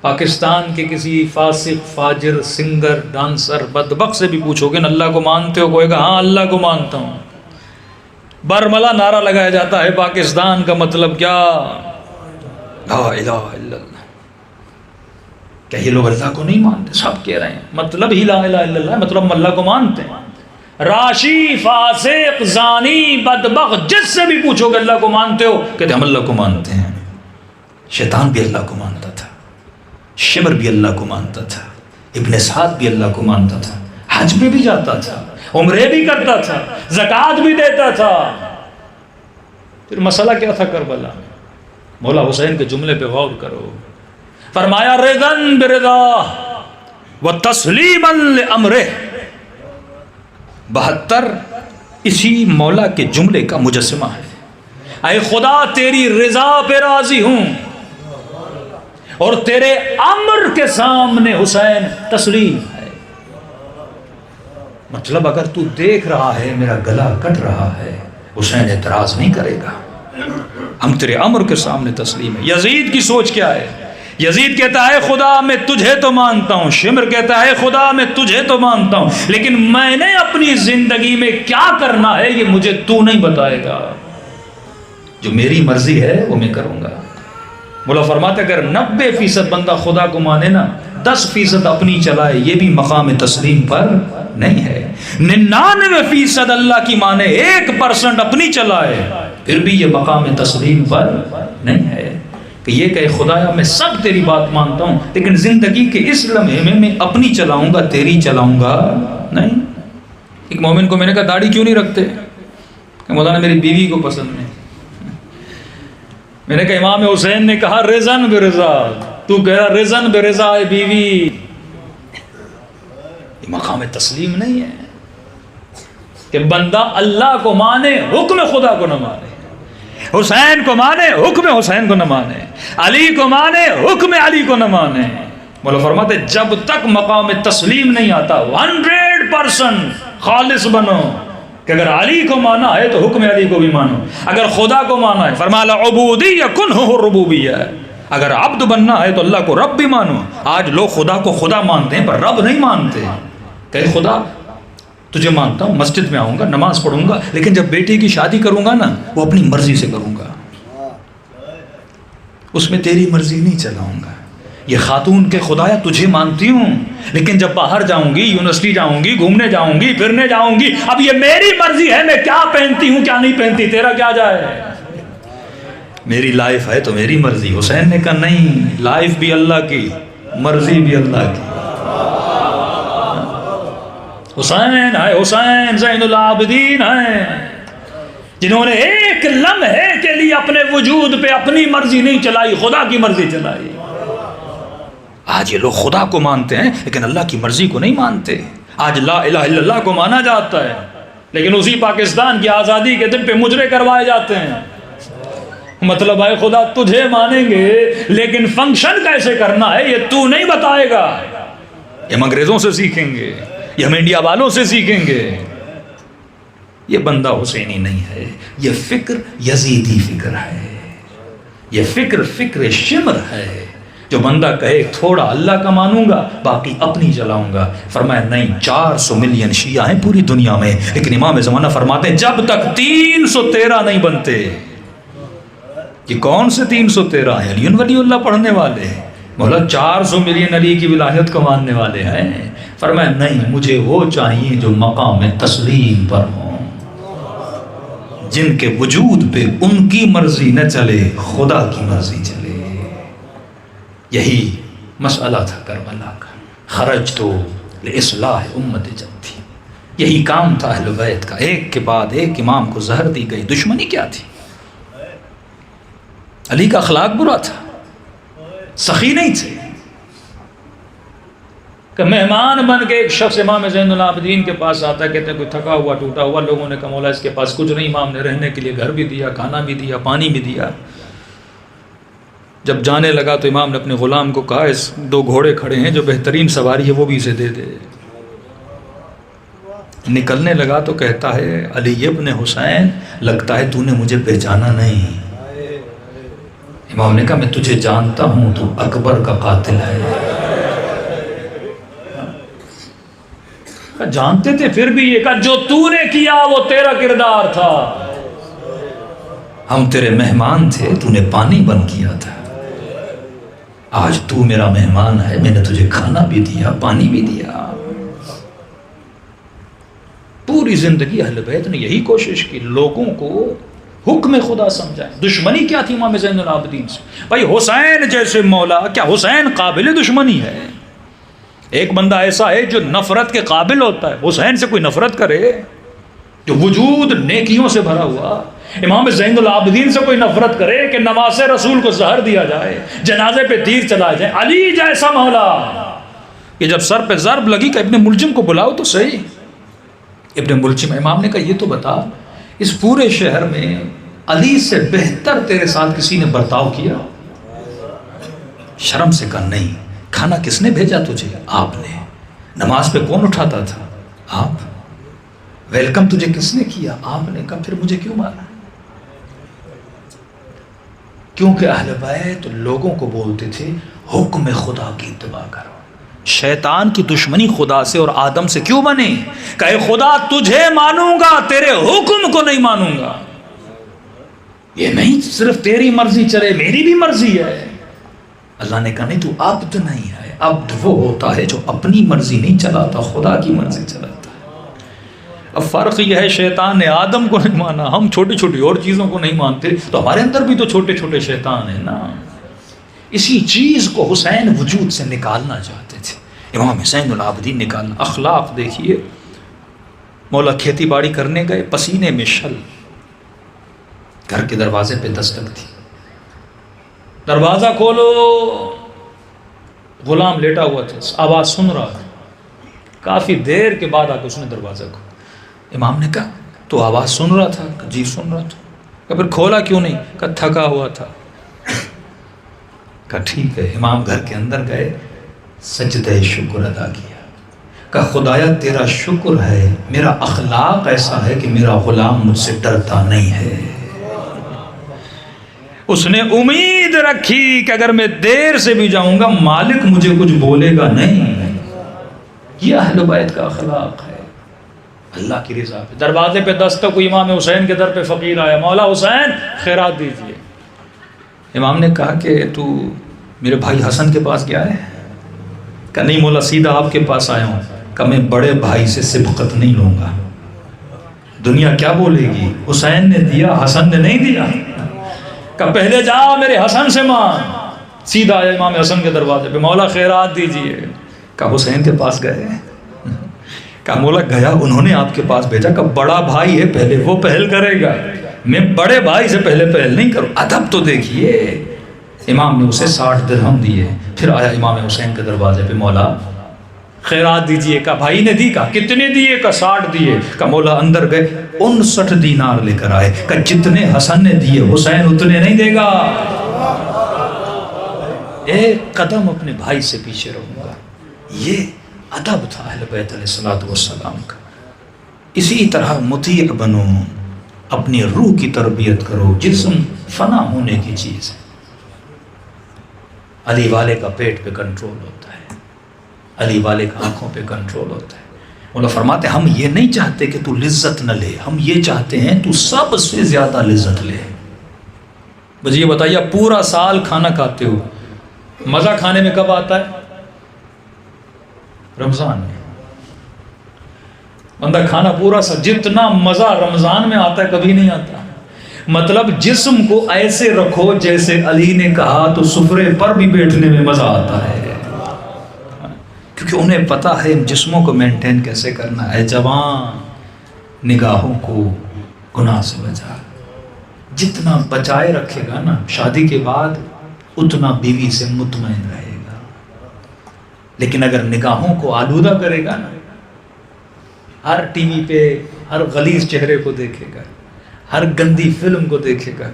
پاکستان کے کسی فاسق، فاجر، سنگر، ڈانسر، بدبخت سے بھی پوچھو گے نا اللہ کو مانتے ہو، کوئی گا ہاں اللہ کو مانتا ہوں. برملا نعرہ لگایا جاتا ہے پاکستان کا مطلب کیا؟ لا الہ الا اللہ. کیا یہ لوگ اللہ کو نہیں مانتے؟ سب کہہ رہے ہیں مطلب ہی لا الہ الا اللہ، مطلب ہم اللہ کو مانتے ہیں. راشی، فاسق، زانی، بدبخت جس سے بھی پوچھو کہ اللہ کو مانتے ہو، کہتے ہم اللہ کو مانتے ہیں. شیطان بھی اللہ کو مانتا تھا، شمر بھی اللہ کو مانتا تھا، ابن سعد بھی اللہ کو مانتا تھا، حج میں بھی جاتا تھا، عمرے بھی کرتا تھا، زکوٰۃ بھی دیتا تھا. پھر مسئلہ کیا تھا کربلا میں؟ مولا حسین کے جملے پہ غور کرو. فرمایا رضاً برضا وتسلیما لامرہ. 72 اسی مولا کے جملے کا مجسمہ ہے. اے خدا تیری رضا پہ راضی ہوں اور تیرے امر کے سامنے حسین تسلیم ہے. مطلب اگر تو دیکھ رہا ہے میرا گلا کٹ رہا ہے، حسین اعتراض نہیں کرے گا، ہم تیرے امر کے سامنے تسلیم ہے. یزید کی سوچ کیا ہے؟ یزید کہتا ہے خدا میں تجھے تو مانتا ہوں، شمر کہتا ہے خدا میں تجھے تو مانتا ہوں، لیکن میں نے اپنی زندگی میں کیا کرنا ہے یہ مجھے تو نہیں بتائے گا. جو میری مرضی ہے وہ میں کروں گا. مولا فرماتا ہے اگر 90% بندہ خدا کو مانے نا، 10% اپنی چلائے، یہ بھی مقام تسلیم پر نہیں ہے. 99% اللہ کی مانے، 1% اپنی چلائے، پھر بھی یہ مقام تسلیم پر نہیں ہے. کہ یہ کہ خدایا میں سب تیری بات مانتا ہوں، لیکن زندگی کے اس لمحے میں اپنی چلاؤں گا، تیری چلاؤں گا نہیں. ایک مومن کو میں نے کہا داڑھی کیوں نہیں رکھتے؟ کہ مولانا میری بیوی کو پسند نہیں. میں نے کہا امام حسین نے کہا رضاً برضا، تو کہہ رہا رضاً برضا اے بیوی. یہ مقام تسلیم نہیں ہے کہ بندہ اللہ کو مانے، حکم خدا کو نہ مانے، حسین کو مانے، حکم حسین کو نہ مانے، علی کو مانے، حکم علی کو نہ مانے. مولا فرماتے جب تک مقام تسلیم نہیں آتا 100% خالص بنو کہ اگر علی کو مانا ہے تو حکم علی کو بھی مانو، اگر خدا کو مانا ہے فرمایا عبودیہ کنہ الربوبیہ، اگر عبد بننا ہے تو اللہ کو رب بھی مانو. آج لوگ خدا کو خدا مانتے ہیں پر رب نہیں مانتے. کہ خدا تجھے مانتا ہوں، مسجد میں آؤں گا، نماز پڑھوں گا، لیکن جب بیٹی کی شادی کروں گا نا وہ اپنی مرضی سے کروں گا، اس میں تیری مرضی نہیں چلاؤں گا. یہ خاتون کے خدایا تجھے مانتی ہوں، لیکن جب باہر جاؤں گی، یونیورسٹی جاؤں گی، گھومنے جاؤں گی، پھرنے جاؤں گی، اب یہ میری مرضی ہے میں کیا پہنتی ہوں کیا نہیں پہنتی، تیرا کیا جائے. میری لائف ہے تو میری مرضی. حسین نے کہا نہیں، لائف بھی اللہ کی، مرضی بھی اللہ کی. حسین ہے، حسین زین العابدین ہیں جنہوں نے ایک لمحے کے لیے اپنے وجود پہ اپنی مرضی نہیں چلائی، خدا کی مرضی چلائی. آج یہ لوگ خدا کو مانتے ہیں لیکن اللہ کی مرضی کو نہیں مانتے. آج لا الہ الا اللہ کو مانا جاتا ہے لیکن اسی پاکستان کی آزادی کے دن پہ مجرے کروائے جاتے ہیں. مطلب ہے خدا تجھے مانیں گے لیکن فنکشن کیسے کرنا ہے یہ تو نہیں بتائے گا. یہ ہم انگریزوں سے سیکھیں گے، یہ ہم انڈیا والوں سے سیکھیں گے. یہ بندہ حسینی نہیں ہے، یہ فکر یزیدی فکر ہے. یہ فکر شمر ہے. جو بندہ کہے تھوڑا اللہ کا مانوں گا باقی اپنی چلاؤں گا. فرمایا نہیں، 400 ملین شیعہ ہیں پوری دنیا میں لیکن امام زمانہ فرماتے ہیں جب تک 313 نہیں بنتے. یہ کون سے 313 ہیں؟ علی ولی اللہ پڑھنے والے. مولا 400 ملین علی کی ولایت کو ماننے والے ہیں. فرمایا نہیں، مجھے وہ چاہیے جو مقام تسلیم پر ہوں، جن کے وجود پہ ان کی مرضی نہ چلے، خدا کی مرضی چلے. یہی مسئلہ تھا کربلا کا. خرجت لاصلاح امت جدی. یہی کام تھا اہل بیت کا. ایک کے بعد ایک امام کو زہر دی گئی. دشمنی کیا تھی؟ علی کا اخلاق برا تھا، سخی نہیں تھے. کہ مہمان بن کے ایک شخص امام زین العابدین کے پاس آتا ہے، کہتے ہیں کوئی تھکا ہوا ٹوٹا ہوا. لوگوں نے کہا مولا اس کے پاس کچھ نہیں. امام نے رہنے کے لیے گھر بھی دیا، کھانا بھی دیا، پانی بھی دیا. جب جانے لگا تو امام نے اپنے غلام کو کہا اس 2 گھوڑے کھڑے ہیں، جو بہترین سواری ہے وہ بھی اسے دے دے. نکلنے لگا تو کہتا ہے علی ابن حسین، لگتا ہے تو نے مجھے پہچانا نہیں. امام نے کہا میں تجھے جانتا ہوں، تو اکبر کا قاتل ہے. جانتے تھے پھر بھی یہ کہا جو تو نے کیا وہ تیرا کردار تھا. ہم تیرے مہمان تھے، تو نے پانی بند کیا تھا. آج تو میرا مہمان ہے، میں نے تجھے کھانا بھی دیا، پانی بھی دیا. پوری زندگی اہل بیت نے یہی کوشش کی، لوگوں کو حکم خدا سمجھائیں. دشمنی کیا تھی امام زین العابدین سے؟ بھائی حسین جیسے مولا، کیا حسین قابل دشمنی ہے؟ ایک بندہ ایسا ہے جو نفرت کے قابل ہوتا ہے. حسین سے کوئی نفرت کرے جو وجود نیکیوں سے بھرا ہوا. امام زین العابدین سے کوئی نفرت کرے کہ نماز رسول کو زہر دیا جائے، جنازے پہ تیر چلا جائے. علی جیسا مولا کہ جب سر پہ ضرب لگی کہ ابن ملجم کو بلاؤ تو صحیح. ابن ملجم، امام نے کہا یہ تو بتا اس پورے شہر میں علی سے بہتر تیرے ساتھ کسی نے برتاؤ کیا؟ شرم سے کہا نہیں. کھانا کس نے بھیجا تجھے؟ آپ نے. نماز پہ کون اٹھاتا تھا؟ آپ. ویلکم تجھے کس نے کیا؟ آپ نے. کہا پھر مجھے کیوں مارا؟ کیونکہ اہل بیت لوگوں کو بولتے تھے حکم خدا کی اتباع کرو. شیطان کی دشمنی خدا سے اور آدم سے کیوں بنے؟ کہ خدا تجھے مانوں گا، تیرے حکم کو نہیں مانوں گا. یہ نہیں صرف تیری مرضی چلے، میری بھی مرضی ہے. اللہ نے کہا نہیں، تو عبد نہیں ہے. عبد وہ ہوتا ہے جو اپنی مرضی نہیں چلاتا، خدا کی مرضی چلاتا. اب فرق یہ ہے شیطان نے آدم کو نہیں مانا، ہم چھوٹی چھوٹی اور چیزوں کو نہیں مانتے، تو ہمارے اندر بھی تو چھوٹے چھوٹے شیطان ہیں نا. اسی چیز کو حسین وجود سے نکالنا چاہتے تھے. امام حسین العابدین نکالنا. اخلاق دیکھیے، مولا کھیتی باڑی کرنے گئے، پسینے میں شل. گھر کے دروازے پہ دستک تھی. دروازہ کھولو. غلام لیٹا ہوا تھا، آواز سن رہا تھا. کافی دیر کے بعد آ کے اس نے دروازہ کھولا. امام نے کہا تو آواز سن رہا تھا؟ جی سن رہا تھا. کہا پھر کھولا کیوں نہیں؟ کہا تھکا ہوا تھا. کہا ٹھیک ہے. امام گھر کے اندر گئے، سجدہ شکر ادا کیا. کہا خدایا تیرا شکر ہے، میرا اخلاق ایسا ہے کہ میرا غلام مجھ سے ڈرتا نہیں ہے. اس نے امید رکھی کہ اگر میں دیر سے بھی جاؤں گا مالک مجھے کچھ بولے گا نہیں. یہ اہل بیت کا اخلاق ہے، اللہ کی رضا پہ. دروازے پہ دستک ہوئی، امام حسین کے در پہ فقیر آیا، مولا حسین خیرات دیجئے. امام نے کہا کہ تو میرے بھائی حسن کے پاس گیا ہے؟ کہا نہیں مولا، سیدھا آپ کے پاس آیا ہوں. کہا میں بڑے بھائی سے سبقت نہیں لوں گا، دنیا کیا بولے گی؟ حسین نے دیا، حسن نے نہیں دیا. کہ پہلے جا میرے حسن سے مانگ. سیدھا آیا امام حسن کے دروازے پہ, مولا خیرات دیجئے. کہا حسین کے پاس گئے. کہا مولا گیا, انہوں نے آپ کے پاس بھیجا. کہ بڑا بھائی ہے, پہلے وہ پہل کرے گا, میں بڑے بھائی سے پہلے پہل نہیں کروں. ادب تو دیکھیے. امام نے اسے 60 درہم دیے. پھر آیا امام حسین کے دروازے پہ, مولا خیرات دیجئے. کہا بھائی نے دی. کہا کتنے دیے؟ کہا 60 دیے. کہا مولا اندر گئے, 59 دینار لے کر آئے. کہا جتنے حسن نے دیے حسین اتنے نہیں دے گا. ایک قدم اپنے بھائی سے پیچھے رہوں گا. یہ ادب تھا اہل بیت علیہ السلام کا. اسی طرح مطیع بنو, اپنی روح کی تربیت کرو. جسم فنا ہونے کی چیز ہے. علی والے کا پیٹ پہ کنٹرول ہوتا ہے, علی والے کا آنکھوں پہ کنٹرول ہوتا ہے. مولا فرماتے ہیں ہم یہ نہیں چاہتے کہ تو لذت نہ لے, ہم یہ چاہتے ہیں تو سب سے زیادہ لذت لے. بس یہ بتائیے آپ پورا سال کھانا کھاتے ہو, مزہ کھانے میں کب آتا ہے؟ رمضان میں. بندہ کھانا پورا سا, جتنا مزہ رمضان میں آتا ہے کبھی نہیں آتا. مطلب جسم کو ایسے رکھو جیسے علی نے کہا تو سفرے پر بھی بیٹھنے میں مزہ آتا ہے, کیونکہ انہیں پتا ہے ان جسموں کو مینٹین کیسے کرنا ہے. جوان نگاہوں کو گناہ سے بچا, جتنا بچائے رکھے گا نا شادی کے بعد اتنا بیوی سے مطمئن رہے گا. لیکن اگر نگاہوں کو آلودہ کرے گا نا, ہر ٹی وی پہ ہر غلیظ چہرے کو دیکھے گا, ہر گندی فلم کو دیکھے گا,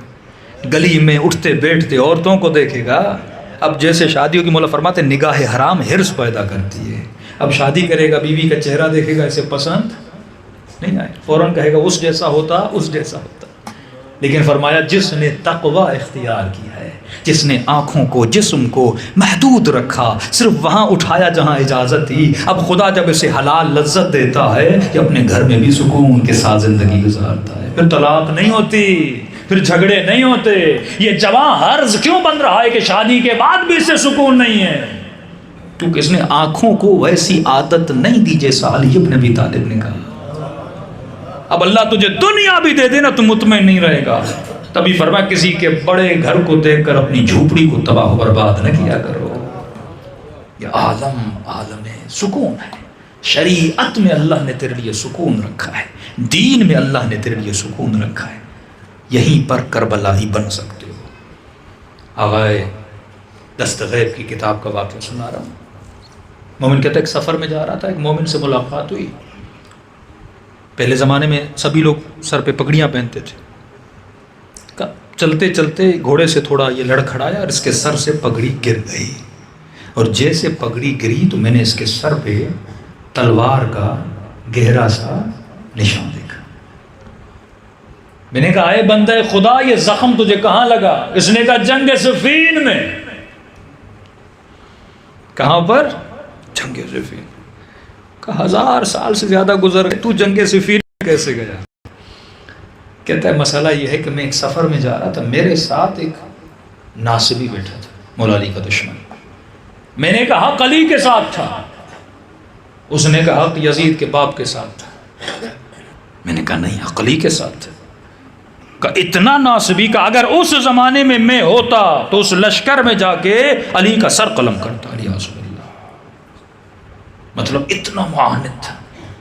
گلی میں اٹھتے بیٹھتے عورتوں کو دیکھے گا. اب جیسے شادیوں کی مولا فرماتے ہیں نگاہ حرام حرص پیدا کرتی ہے. اب شادی کرے گا, بیوی کا چہرہ دیکھے گا, اسے پسند نہیں آئے, فوراً کہے گا اس جیسا ہوتا, اس جیسا ہوتا. لیکن فرمایا جس نے تقوی اختیار کیا ہے, جس نے آنکھوں کو جسم کو محدود رکھا, صرف وہاں اٹھایا جہاں اجازت تھی. اب خدا جب اسے حلال لذت دیتا ہے کہ اپنے گھر میں بھی سکون کے ساتھ زندگی گزارتا ہے. پھر طلاق نہیں ہوتی, پھر جھگڑے نہیں ہوتے. یہ جوان حرض کیوں بن رہا ہے کہ شادی کے بعد بھی اس سے سکون نہیں ہے؟ کیونکہ اس نے آنکھوں کو ویسی عادت نہیں دی جیسا علی ابن ابی طالب نے کہا. اب اللہ تجھے دنیا بھی دے دے نا تو مطمئن نہیں رہے گا. تبھی فرمایا کسی کے بڑے گھر کو دیکھ کر اپنی جھوپڑی کو تباہ و برباد نہ کیا کرو. یہ عالم سکون ہے. شریعت میں اللہ نے تیرے لیے سکون رکھا ہے, دین میں اللہ نے تیرے لیے سکون رکھا ہے. یہیں پر کربلائی بن سکتے ہو. آغائے دست غیب کی کتاب کا واقعہ سنا رہا ہوں. مومن کہتا ہے ایک سفر میں جا رہا تھا, ایک مومن سے ملاقات ہوئی. پہلے زمانے میں سبھی لوگ سر پہ پگڑیاں پہنتے تھے. چلتے چلتے گھوڑے سے تھوڑا یہ لڑکھڑایا اور اس کے سر سے پگڑی گر گئی. اور جیسے پگڑی گری تو میں نے اس کے سر پہ تلوار کا گہرا سا نشان دیکھا. میں نے کہا اے بندہ خدا یہ زخم تجھے کہاں لگا؟ اس نے کہا جنگ صفین میں. کہاں پر؟ جنگ صفین. کہا 1000 سال سے زیادہ گزر گئے, تو جنگ صفین کیسے گیا؟ کہتا ہے مسئلہ یہ ہے کہ میں ایک سفر میں جا رہا تھا, میرے ساتھ ایک ناصبی بیٹھا تھا, مولا علی کا دشمن. میں نے کہا حق علی کے ساتھ تھا, اس نے کہا حق یزید کے باپ کے ساتھ تھا. میں نے کہا نہیں حق علی کے ساتھ تھا. کہ اتنا ناصبی کا اگر اس زمانے میں میں ہوتا تو اس لشکر میں جا کے علی کا سر قلم کرتا. علی رسول اللہ, مطلب اتنا معاند تھا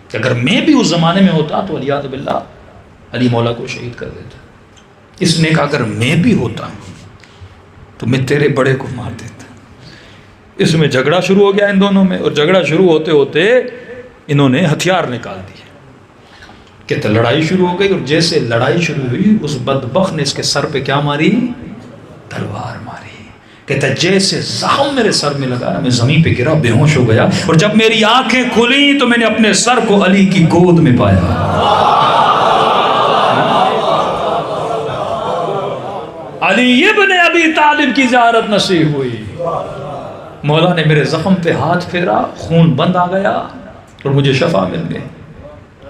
کہ اگر میں بھی اس زمانے میں ہوتا تو علیہ باللہ علی مولا کو شہید کر دیتا. اس نے کہا اگر میں بھی ہوتا تو میں تیرے بڑے کو مار دیتا. اس میں جھگڑا شروع ہو گیا ان دونوں میں, اور جھگڑا شروع ہوتے ہوتے انہوں نے ہتھیار نکال دیے. کہتے لڑائی شروع ہو گئی, اور جیسے لڑائی شروع ہوئی اس بدبخت نے اس کے سر پہ کیا ماری؟ تلوار ماری. کہتا جیسے زخم میرے سر میں لگا میں زمین پہ گرا, بے ہوش ہو گیا, اور جب میری آنکھیں کھلی تو میں نے اپنے سر کو علی کی گود میں پایا. علی ابن ابی طالب کی زیارت نصیب ہوئی. مولا نے میرے زخم پہ ہاتھ پھیرا, خون بند آ گیا اور مجھے شفا مل گئی.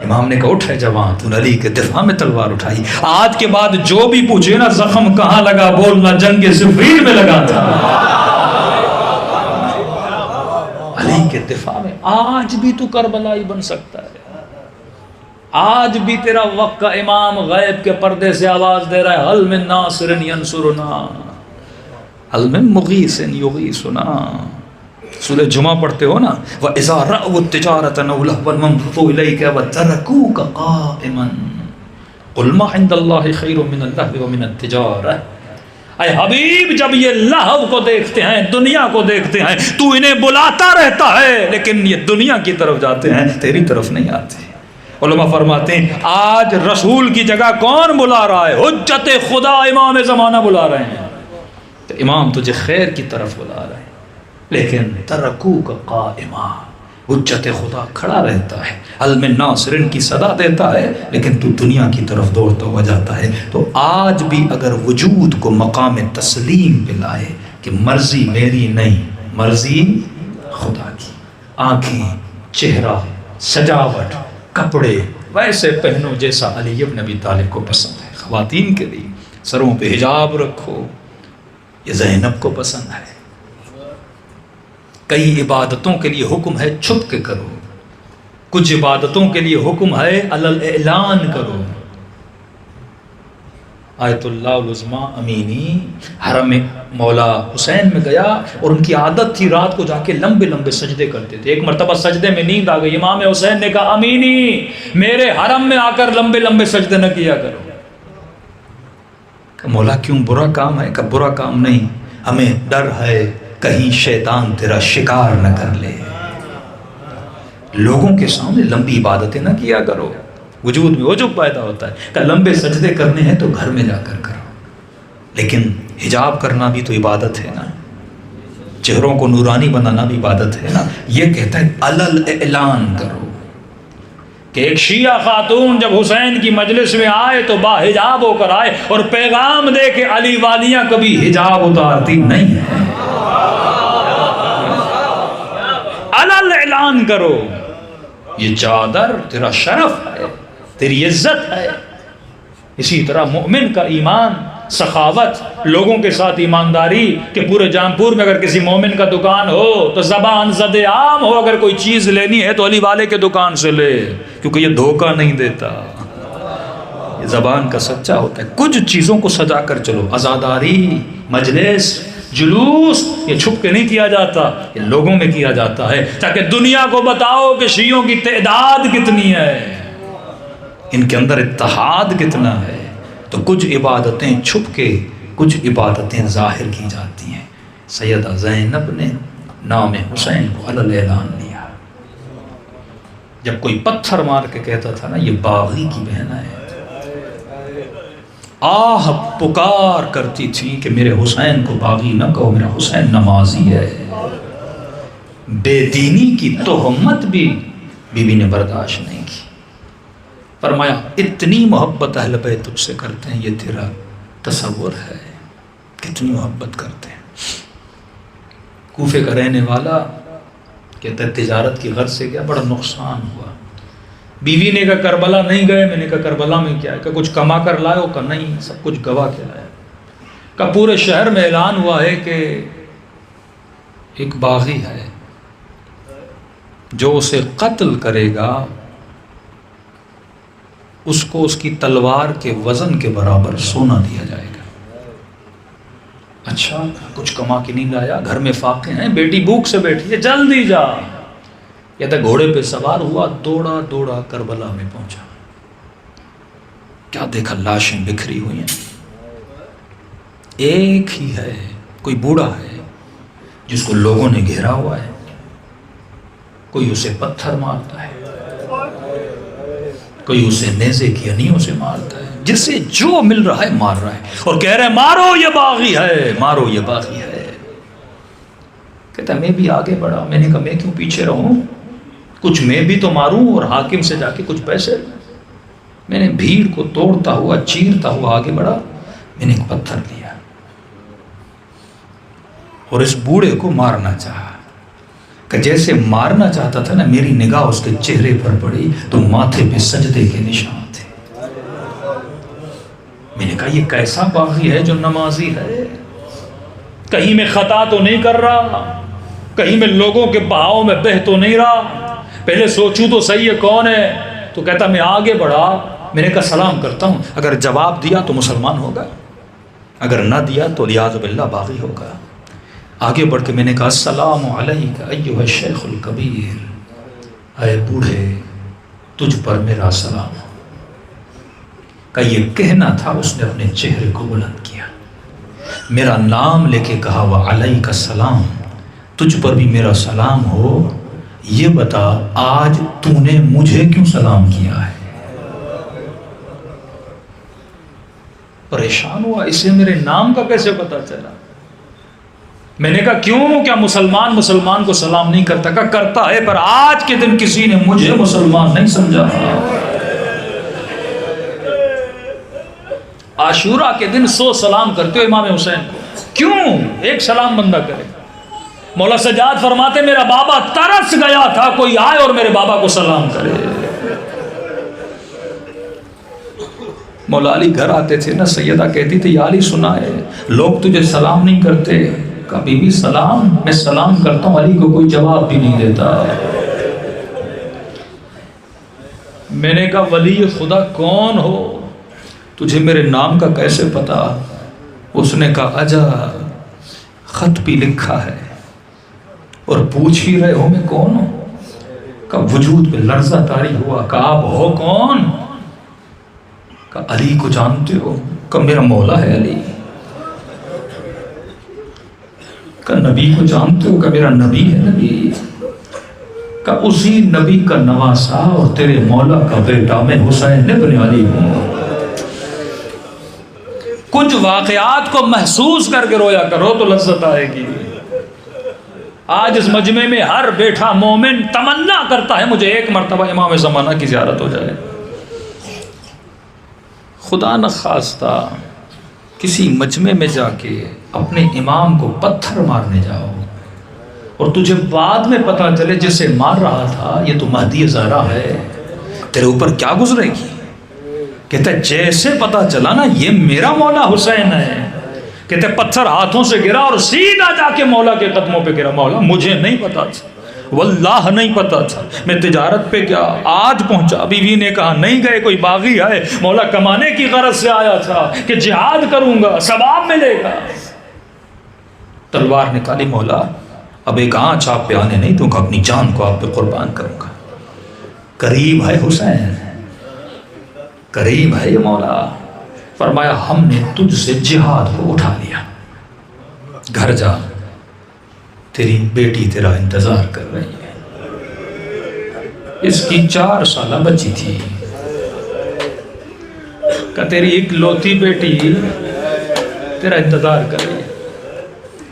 امام نے کہا اٹھ ہے جوان, تو نے علی کے دفاع میں تلوار اٹھائی. آج کے بعد جو بھی پوچھے نا زخم کہاں لگا, بولنا جنگ صفین میں لگا تھا. علی کے دفاع میں. آج بھی تو کربلائی بن سکتا ہے, آج بھی تیرا وقت کا امام غیب کے پردے سے آواز دے رہا ہے، حل من ناصر ینصرنا، حل من مغیث یغیثنا۔ سورہ جمعہ پڑھتے ہو نا، وَإِذَا رَأَوُا التِّجَارَةَ أَوْ لَهْوًا انفَضُّوا إِلَيْكَ وَتَرَكُوكَ قَائِمًا قُلْ مَا عِندَ اللَّهِ خَيْرٌ مِّنَ اللَّهْوِ وَمِنَ التِّجَارَةِ۔ اے حبیب، جب یہ لہو کو دیکھتے ہیں، دنیا کو دیکھتے ہیں، تو انہیں بلاتا رہتا ہے، لیکن یہ دنیا کی طرف جاتے ہیں، تیری طرف نہیں آتے۔ علماء فرماتے ہیں آج رسول کی جگہ کون بلا رہا ہے؟ حجت خدا امام زمانہ بلا رہے ہیں۔ تو امام تجھے خیر کی طرف بلا رہے ہیں، لیکن ترکوک قائما، حجت خدا کھڑا رہتا ہے، حل من ناصرن کی صدا دیتا ہے، لیکن تو دنیا کی طرف دوڑتا ہوا جاتا ہے۔ تو آج بھی اگر وجود کو مقام تسلیم پہ لائے کہ مرضی میری نہیں، مرضی خدا کی، آنکھیں، چہرہ، سجاوٹ، کپڑے ویسے پہنو جیسا علی ابن ابی طالب کو پسند ہے، خواتین کے لیے سروں پہ حجاب رکھو، یہ زینب کو پسند ہے۔ کئی عبادتوں کے لیے حکم ہے چھپ کے کرو، کچھ عبادتوں کے لیے حکم ہے علل اعلان کرو۔ آیت اللہ العظمیٰ امینی حرم مولا حسین میں گیا اور ان کی عادت تھی رات کو جا کے لمبے لمبے سجدے کرتے تھے۔ ایک مرتبہ سجدے میں نیند آ گئی، امام حسین نے کہا امینی میرے حرم میں آ کر لمبے لمبے سجدے نہ کیا کرو۔ کہ مولا کیوں، برا کام ہے؟ کہ برا کام نہیں، ہمیں ڈر ہے کہیں شیطان تیرا شکار نہ کر لے، لوگوں کے سامنے لمبی عبادتیں نہ کیا کرو، وجود میں عجب پیدا ہوتا ہے۔ کہ لمبے سجدے کرنے ہیں تو گھر میں جا کر کرو، لیکن حجاب کرنا بھی تو عبادت ہے نا، چہروں کو نورانی بنانا بھی عبادت ہے نا۔ یہ کہتا ہے علل اعلان کرو کہ ایک شیعہ خاتون جب حسین کی مجلس میں آئے تو با حجاب ہو کر آئے اور پیغام دے کہ علی والیاں کبھی حجاب اتارتی نہیں ہے، علل اعلان کرو، یہ چادر تیرا شرف ہے، تیری عزت ہے۔ اسی طرح مومن کا ایمان، سخاوت، لوگوں کے ساتھ ایمانداری، کہ پورے جانپور میں اگر کسی مومن کا دکان ہو تو زبان زد عام ہو، اگر کوئی چیز لینی ہے تو علی والے کے دکان سے لے، کیونکہ یہ دھوکہ نہیں دیتا، یہ زبان کا سچا ہوتا ہے۔ کچھ چیزوں کو سجا کر چلو، عزاداری، مجلس، جلوس، یہ چھپ کے نہیں کیا جاتا، یہ لوگوں میں کیا جاتا ہے تاکہ دنیا کو بتاؤ کہ شیعوں کی تعداد کتنی ہے، ان کے اندر اتحاد کتنا ہے۔ تو کچھ عبادتیں چھپ کے، کچھ عبادتیں ظاہر کی جاتی ہیں۔ سیدہ زینب نے نام حسین کو علل اعلان لیا۔ جب کوئی پتھر مار کے کہتا تھا نا یہ باغی کی بہن ہے، آہ پکار کرتی تھی کہ میرے حسین کو باغی نہ کہو، میرا حسین نمازی ہے۔ بے دینی کی تہمت بھی بی بی نے برداشت نہیں کی۔ فرمایا اتنی محبت اہل بیت تجھ سے کرتے ہیں، یہ تیرا تصور ہے، کتنی محبت کرتے ہیں۔ کوفے کا رہنے والا کہتا ہے تجارت کی غرض سے گیا، بڑا نقصان ہوا۔ بیوی نے کہا کربلا نہیں گئے، میں نے کہا کربلا میں کیا ہے؟ کہ کچھ کما کر لائے ہو؟ کہ نہیں، سب کچھ گوا کے لائے۔ کہ پورے شہر میں اعلان ہوا ہے کہ ایک باغی ہے، جو اسے قتل کرے گا اس کو اس کی تلوار کے وزن کے برابر سونا دیا جائے گا۔ اچھا، کچھ کما کے نہیں لایا، گھر میں فاقے ہیں، بیٹی بھوک سے بیٹھی ہے، جلدی جا۔ یا تو گھوڑے پہ سوار ہوا، دوڑا دوڑا کربلا میں پہنچا، کیا دیکھا؟ لاشیں بکھری ہوئی ہیں۔ ایک ہی ہے، کوئی بوڑھا ہے جس کو لوگوں نے گھیرا ہوا ہے، کوئی اسے پتھر مارتا ہے، کوئی اسے نیزے کی انیوں سے مارتا ہے، جسے جو مل رہا ہے مار رہا ہے، اور کہہ رہے ہیں مارو یہ باغی ہے، مارو یہ باغی ہے۔ کہتا ہے میں بھی آگے بڑھا، میں نے کہا میں کیوں پیچھے رہوں، کچھ میں بھی تو ماروں اور حاکم سے جا کے کچھ پیسے لوں۔ میں نے بھیڑ کو توڑتا ہوا، چیرتا ہوا آگے بڑھا، میں نے ایک پتھر لیا اور اس بوڑھے کو مارنا چاہا۔ کہ جیسے مارنا چاہتا تھا نا، میری نگاہ اس کے چہرے پر پڑی تو ماتھے پہ سجدے کے نشان تھے۔ میں نے کہا یہ کیسا باغی ہے جو نمازی ہے، کہیں میں خطا تو نہیں کر رہا، کہیں میں لوگوں کے بہاؤ میں بہہ تو نہیں رہا، پہلے سوچوں تو صحیح ہے کون ہے۔ تو کہتا میں آگے بڑھا، میں نے کہا سلام کرتا ہوں، اگر جواب دیا تو مسلمان ہوگا، اگر نہ دیا تو لیاذ باللہ باغی ہوگا۔ آگے بڑھ کے میں نے کہا السلام علیک ایھا الشیخ الکبیر، اے بوڑھے تجھ پر میرا سلام۔ کہ یہ کہنا تھا، اس نے اپنے چہرے کو بلند کیا، میرا نام لے کے کہا وعلیک السلام، تجھ پر بھی میرا سلام ہو، یہ بتا آج تو نے مجھے کیوں سلام کیا ہے؟ پریشان ہوا، اسے میرے نام کا کیسے پتا چلا؟ میں نے کہا کیوں، کیا مسلمان کو سلام نہیں کرتا؟ کہا کرتا ہے، پر آج کے دن کسی نے مجھے مسلمان نہیں سمجھا۔ عاشورہ کے دن 100 سلام کرتے ہو امام حسین کو، کیوں ایک سلام بندہ کرے؟ مولا سجاد فرماتے میرا بابا ترس گیا تھا کوئی آئے اور میرے بابا کو سلام کرے۔ مولا علی گھر آتے تھے نا، سیدہ کہتی تھی یا علی سنا ہے لوگ تجھے سلام نہیں کرتے، کبھی بھی سلام، میں سلام کرتا ہوں، علی کو کوئی جواب بھی نہیں دیتا۔ میں نے کہا ولی خدا کون ہو، تجھے میرے نام کا کیسے پتا؟ اس نے کہا اجا خط بھی لکھا ہے اور پوچھ ہی رہے ہو میں کون ہوں؟ کہ وجود پہ لرزہ طاری ہوا، کہ آپ ہو کون؟ کہ علی کو جانتے ہو؟ کہ میرا مولا ہے علی۔ کہ نبی کو جانتے ہو؟ کہ میرا نبی ہے نبی۔ کہ اسی نبی کا نواسا اور تیرے مولا کا بیٹا میں حسین ابن علی ہوں۔ کچھ واقعات کو محسوس کر کے رویا کرو تو لذت آئے گی۔ آج اس مجمع میں ہر بیٹھا مومن تمنا کرتا ہے مجھے ایک مرتبہ امام زمانہ کی زیارت ہو جائے۔ خدا نخواستہ کسی مجمع میں جا کے اپنے امام کو پتھر مارنے جاؤ اور تجھے بعد میں پتا چلے جسے مار رہا تھا یہ تو مہدی زہرا ہے، تیرے اوپر کیا گزرے گی؟ کہتا ہے جیسے پتا چلا نا یہ میرا مولا حسین ہے، کہتے پتھر ہاتھوں سے گرا اور سیدھا جا کے مولا کے قدموں پہ گرا۔ مولا مجھے نہیں پتا تھا، واللہ نہیں پتا تھا، میں تجارت پہ گیا آج پہنچا۔ بیوی نے کہا نہیں گئے، کوئی باغی آئے، مولا کمانے کی غرض سے آیا تھا کہ جہاد کروں گا ثواب ملے گا۔ تلوار نکالی، مولا اب ایک آنچ آپ پہ آنے نہیں دوں گا، اپنی جان کو آپ پہ قربان کروں گا۔ قریب ہے حسین، قریب ہے یہ مولا۔ فرمایا ہم نے تجھ سے جہاد کو اٹھا لیا، گھر جا تیری بیٹی تیرا انتظار کر رہی ہے۔ اس کی 4 سالہ بچی تھی، کہ تیری ایک لوتی بیٹی تیرا انتظار کر رہی ہے،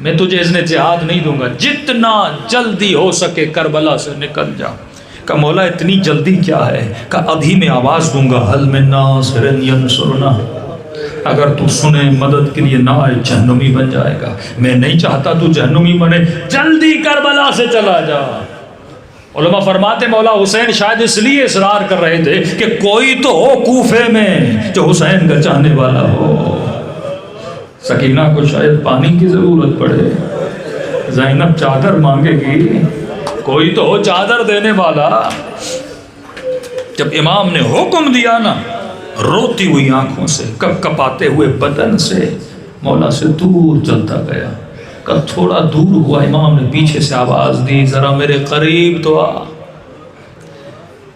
میں تجھے اذن جہاد نہیں دوں گا، جتنا جلدی ہو سکے کربلا سے نکل جا۔ کہ مولا اتنی جلدی کیا ہے؟ کہ ابھی میں آواز دوں گا حل من ناصر ینصرنا، اگر تو سنے مدد کے لیے نہ آئے جہنمی بن جائے گا۔ میں نہیں چاہتا تو جہنمی بنے، جلدی کربلا سے چلا جا۔ علماء فرماتے مولا حسین شاید اس لیے اصرار کر رہے تھے کہ کوئی تو ہو کوفے میں جو حسین کا چاہنے والا ہو۔ سکینہ کو شاید پانی کی ضرورت پڑے، زینب چادر مانگے گی، کوئی تو ہو چادر دینے والا۔ جب امام نے حکم دیا نا، روتی ہوئی آنکھوں سے، کپ کپاتے ہوئے بدن سے مولا سے دور چلتا گیا۔ کب تھوڑا دور ہوا امام نے پیچھے سے آواز دی ذرا میرے قریب تو آ۔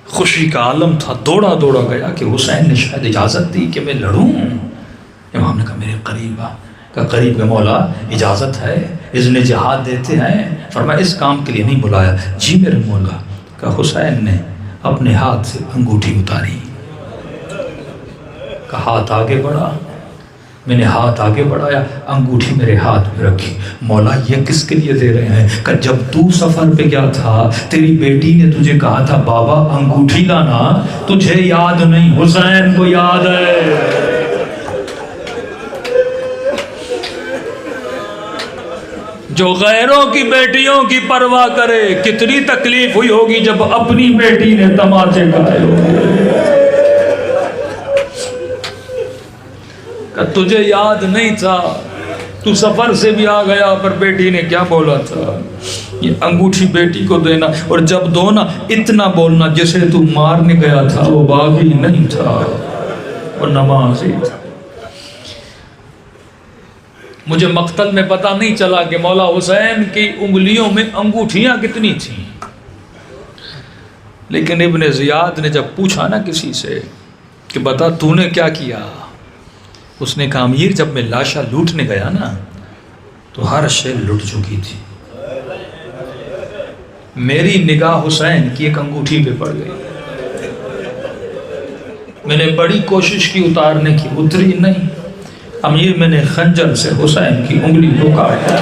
خوشی کا عالم تھا، دوڑا دوڑا گیا کہ حسین نے شاید اجازت دی کہ میں لڑوں۔ امام نے کہا میرے قریب آ۔ کہ قریب کے مولا اجازت ہے، اذن جہاد دیتے ہیں۔ فرمایا اس کام کے لیے نہیں بلایا۔ جی میرے مولا۔ کہ حسین نے اپنے ہاتھ سے انگوٹھی اتاری، کہ ہاتھ آگے بڑھا، میں نے ہاتھ آگے بڑھایا، انگوٹھی میرے ہاتھ پہ رکھی۔ مولا یہ کس کے لیے دے رہے ہیں؟ کہ جب تو سفر پہ گیا تھا تیری بیٹی نے تجھے کہا تھا بابا انگوٹھی لانا، تجھے یاد نہیں، حسین کو یاد ہے۔ جو غیروں کی بیٹیوں کی پرواہ کرے، کتنی تکلیف ہوئی ہوگی جب اپنی بیٹی نے تماچے کھائے ہوگے۔ کہ تجھے یاد نہیں تھا، تو سفر سے بھی آ گیا، پر بیٹی نے کیا بولا تھا، یہ انگوٹھی بیٹی کو دینا، اور جب دو نا اتنا بولنا جسے تو مارنے گیا تھا وہ باغی نہیں تھا، وہ نمازی تھا۔ مجھے مقتل میں پتہ نہیں چلا کہ مولا حسین کی انگلیوں میں انگوٹھیاں کتنی تھیں، لیکن ابن زیاد نے جب پوچھا نا کسی سے کہ بتا تو نے کیا کیا، اس نے کہا امیر جب میں لاشا لوٹنے گیا نا تو ہر شے لٹ چکی تھی، میری نگاہ حسین کی ایک انگوٹھی پہ پڑ گئی، میں نے بڑی کوشش کی اتارنے کی، اتری نہیں، امیر میں نے خنجر سے حسین کی انگلی کو کاٹا۔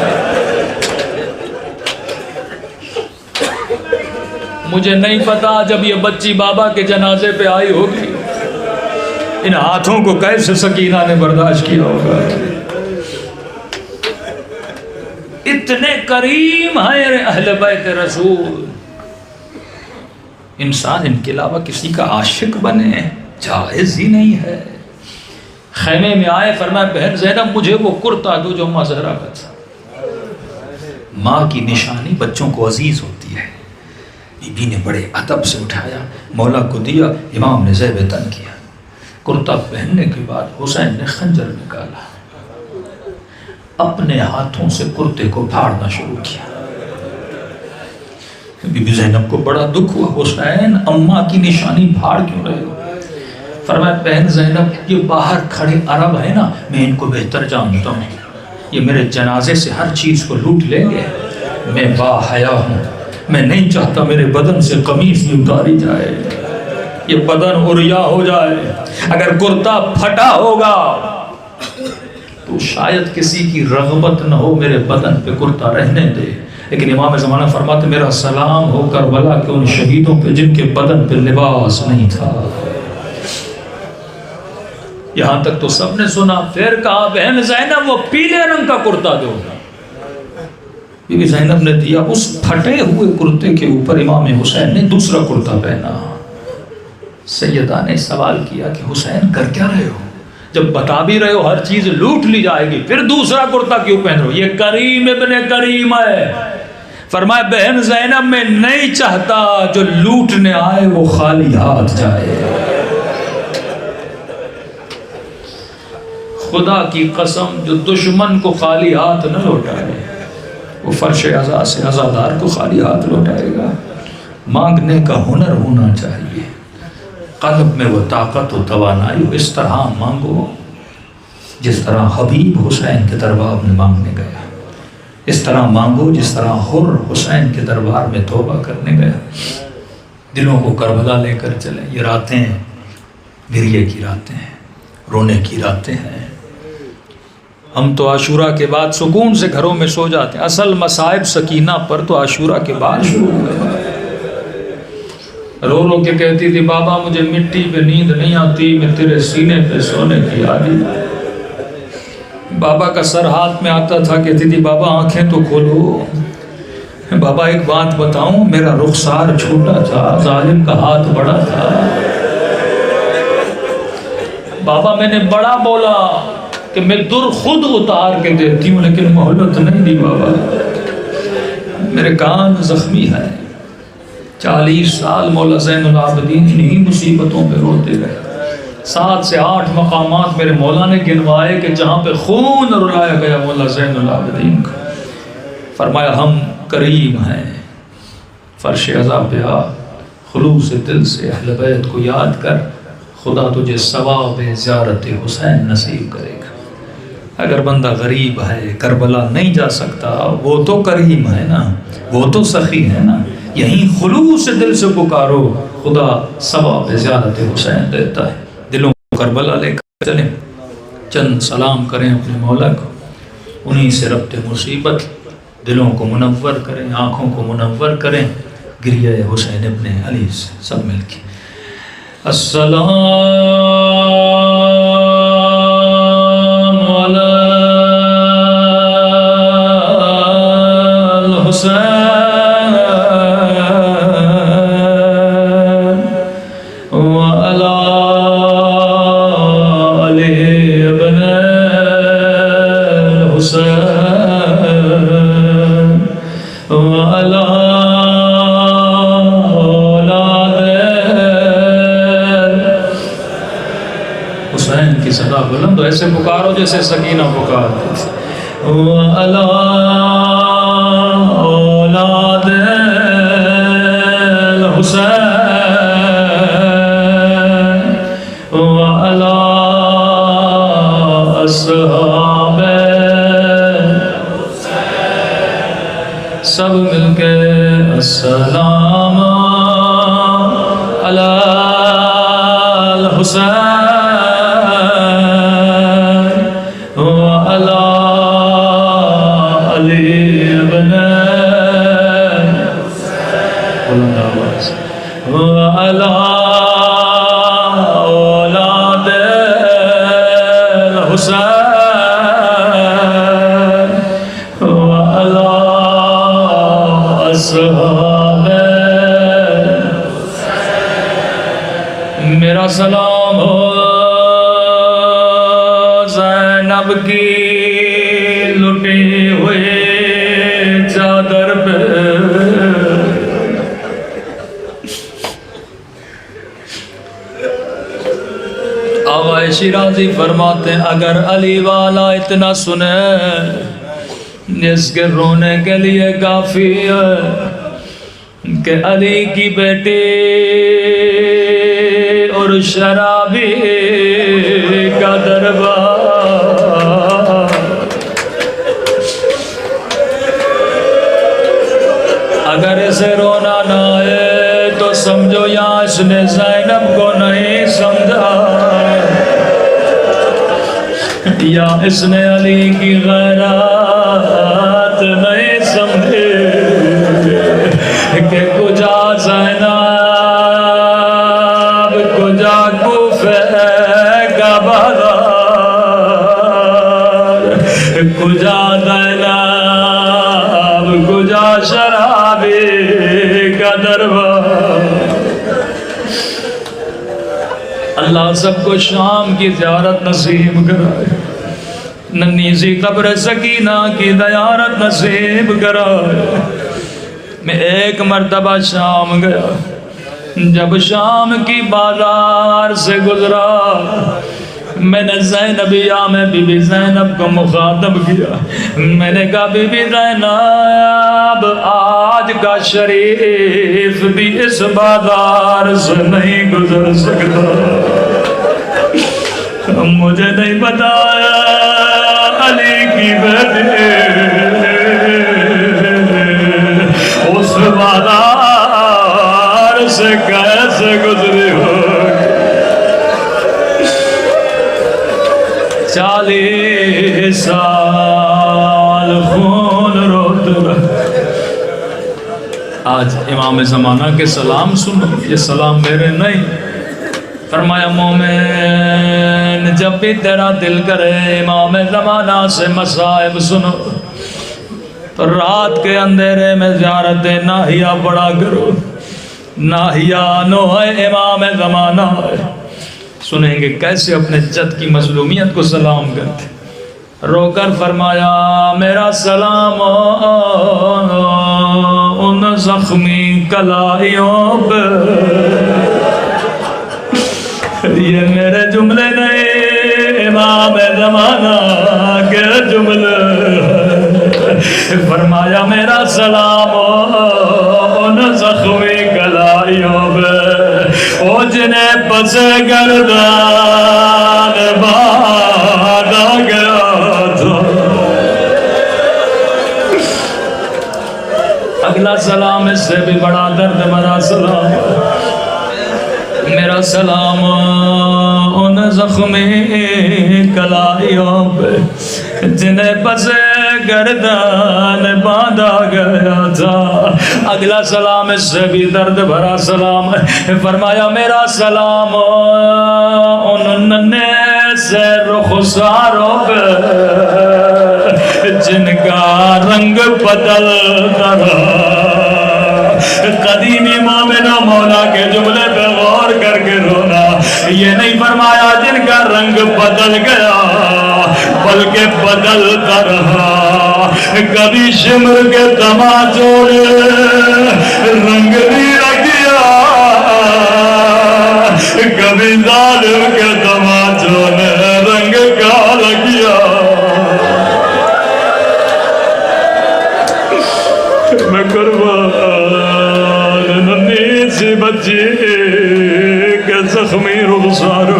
مجھے نہیں پتا جب یہ بچی بابا کے جنازے پہ آئی ہوگی ان ہاتھوں کو کیسے سکینہ نے برداشت کیا ہوگا۔ اتنے کریم ہیں اہل بیت رسول، انسان ان کے علاوہ کسی کا عاشق بنے جائز ہی نہیں ہے۔ خیمے میں آئے، فرمایا بہن زینب مجھے وہ کرتا دو جو ماں زہرا کا تھا۔ ماں کی نشانی بچوں کو عزیز ہوتی ہے، بی بی نے بڑے ادب سے اٹھایا، مولا کو دیا، امام نے زیب تن کیا۔ کرتا پہننے کے بعد حسین نے خنجر نکالا، اپنے ہاتھوں سے کرتے کو پھاڑنا شروع کیا۔ بی بی زینب کو بڑا دکھ ہوا، حسین اماں کی نشانی پھاڑ کیوں رہے ہو؟ فرمایا بہن زینب یہ باہر کھڑے عرب ہے نا، میں ان کو بہتر جانتا ہوں، یہ میرے جنازے سے ہر چیز کو لوٹ لیں گے، میں با حیا ہوں، میں نہیں چاہتا میرے بدن سے قمیص بھی اتاری جائے، یہ بدن عریا ہو جائے، اگر کرتا پھٹا ہوگا تو شاید کسی کی رغبت نہ ہو میرے بدن پہ کرتا رہنے دے، لیکن امام زمانہ فرماتے میرا سلام ہو کربلا کہ ان شہیدوں پہ جن کے بدن پہ لباس نہیں تھا۔ یہاں تک تو سب نے سنا، پھر کہا بہن زینب وہ پیلے رنگ کا کرتا دو۔ بی بی زینب نے دیا، اس پھٹے ہوئے کرتے کے اوپر امام حسین نے دوسرا کرتا پہنا۔ سیدہ نے سوال کیا کہ حسین کر کیا رہے ہو؟ جب بتا بھی رہے ہو ہر چیز لوٹ لی جائے گی، پھر دوسرا کرتا کیوں پہن رہے ہو؟ یہ کریم ابن کریم ہے۔ فرمایا بہن زینب میں نہیں چاہتا جو لوٹنے آئے وہ خالی ہاتھ جائے۔ خدا کی قسم جو دشمن کو خالی ہاتھ نہ لوٹائے وہ فرش عزا سے عزادار کو خالی ہاتھ لوٹائے گا۔ مانگنے کا ہنر ہونا چاہیے، قلب میں وہ طاقت و توانائی، اس طرح مانگو جس طرح حبیب حسین کے دربار میں مانگنے گیا، اس طرح مانگو جس طرح حر حسین کے دربار میں توبہ کرنے گیا۔ دلوں کو کربلا لے کر چلیں، یہ راتیں گریے کی راتیں ہیں، رونے کی راتیں ہیں۔ ہم تو عاشورہ کے بعد سکون سے گھروں میں سو جاتے ہیں، اصل مصائب سکینہ پر تو عاشورہ کے بعد شروع ہوئے۔ رو رو کے کہتی تھی بابا مجھے مٹی پہ نیند نہیں آتی، میں تیرے سینے پہ سونے کی عادی۔ بابا کا سر ہاتھ میں آتا تھا، کہتی تھی بابا آنکھیں تو کھولو۔ بابا ایک بات بتاؤں، میرا رخسار چھوٹا تھا، ظالم کا ہاتھ بڑا تھا۔ بابا میں نے بڑا بولا کہ میں در خود اتار کے دیتی ہوں، لیکن مہلت نہیں دی بابا، میرے کان زخمی ہے۔ 40 سال مولا زین العابدین انہی مصیبتوں پہ روتے رہے۔ 7 سے 8 مقامات میرے مولا نے گنوائے کہ جہاں پہ خون رلایا گیا مولا زین العابدین کا۔ فرمایا ہم کریم ہیں، فرش عزا پہ آ، خلوص دل سے اہل بیت کو یاد کر، خدا تجھے ثواب زیارت حسین نصیب کرے گا۔ اگر بندہ غریب ہے، کربلا نہیں جا سکتا، وہ تو کریم ہے نا، وہ تو سخی ہے نا، یہیں خلوص دل سے پکارو، خدا ثواب زیارت حسین دیتا ہے۔ دلوں کو کربلا لے کر چلیں، چند سلام کریں اپنے مولا کو، انہی سے ربط مصیبت، دلوں کو منور کریں، آنکھوں کو منور کریں، گریہ حسین ابن علی سے سب مل کے السلام علی الحسین وعلی آل ابن الحسین جیسے سکینہ پکارتی تھی وَعَلَىٰ اولاد الحسین وَعَلَىٰ اصحاب سب مل کے السلام علی الحسین وعلی علی بن بلند آواز وعلی اولاد الحسین وعلی اصحاب میرا سلام ہو زینب کی لٹی ہوئی چادر پہ آوائے شیرازی فرماتے ہیں اگر علی والا اتنا سنے جس کے رونے کے لیے کافی ہے کہ علی کی بیٹی اور شرابی کا دربار اگر اسے رونا نہ آئے تو سمجھو یا اس نے زینب کو نہیں سمجھا یا اس نے علی کی غیرات نہیں سمجھے کہ کجا زینب کجا کوفہ کا بازار کجا زینب کجا شرابی کا دربار اللہ سب کو شام کی زیارت نصیب کرائے ننھی سی قبر سکینہ کی زیارت نصیب کرائے میں ایک مرتبہ شام گیا جب شام کی بازار سے گزرا میں نے زینبیہ میں بی بی زینب کو مخاطب کیا میں نے کہا بی بی زینب آج کا شریف بھی اس بازار سے نہیں گزر سکتا مجھے نہیں بتایا علی کی بیٹی اس بازار سے کیسے گزری ہو 40 سال خون روتے رہے آج امام زمانہ کے سلام سنو یہ سلام میرے نہیں فرمایا مومن جب بھی تیرا دل کرے امام زمانہ سے مصائب سنو تو رات کے اندھیرے میں زیارت ناہیہ پڑا کرو ناہیہ نو ہے امام زمانہ ہے سنیں گے کیسے اپنے جد کی مظلومیت کو سلام کرتے رو کر فرمایا میرا سلام ان زخمی کلائیوں پہ یہ میرے جملے نہیں امام زمانہ کے جملے فرمایا میرا سلام ان زخمی کلائیوں پہ او جنہیں پس گردان باندھا گیا تھا اگلا سلام اس سے بھی بڑا درد بھرا سلام میرا سلام ان زخمی کلائیوں پہ جنہیں پس گردان باندھا گیا تھا اگلا سلام اس سے بھی درد بھرا سلام فرمایا میرا سلام ان ننے سے رخساروں پہ جن کا رنگ بدلتا رہا قدیمی مومن و مولا کے جملے پہ غور کر کے رونا یہ نہیں فرمایا جن کا رنگ بدل گیا بلکہ بدلتا رہا کبھی شمر کے تماچوں نے رنگ دیا کیا کبھی ظالم کے تماچوں نے رنگ کالا کیا میں قربان ننھی سی بچی کے زخمی رخسار.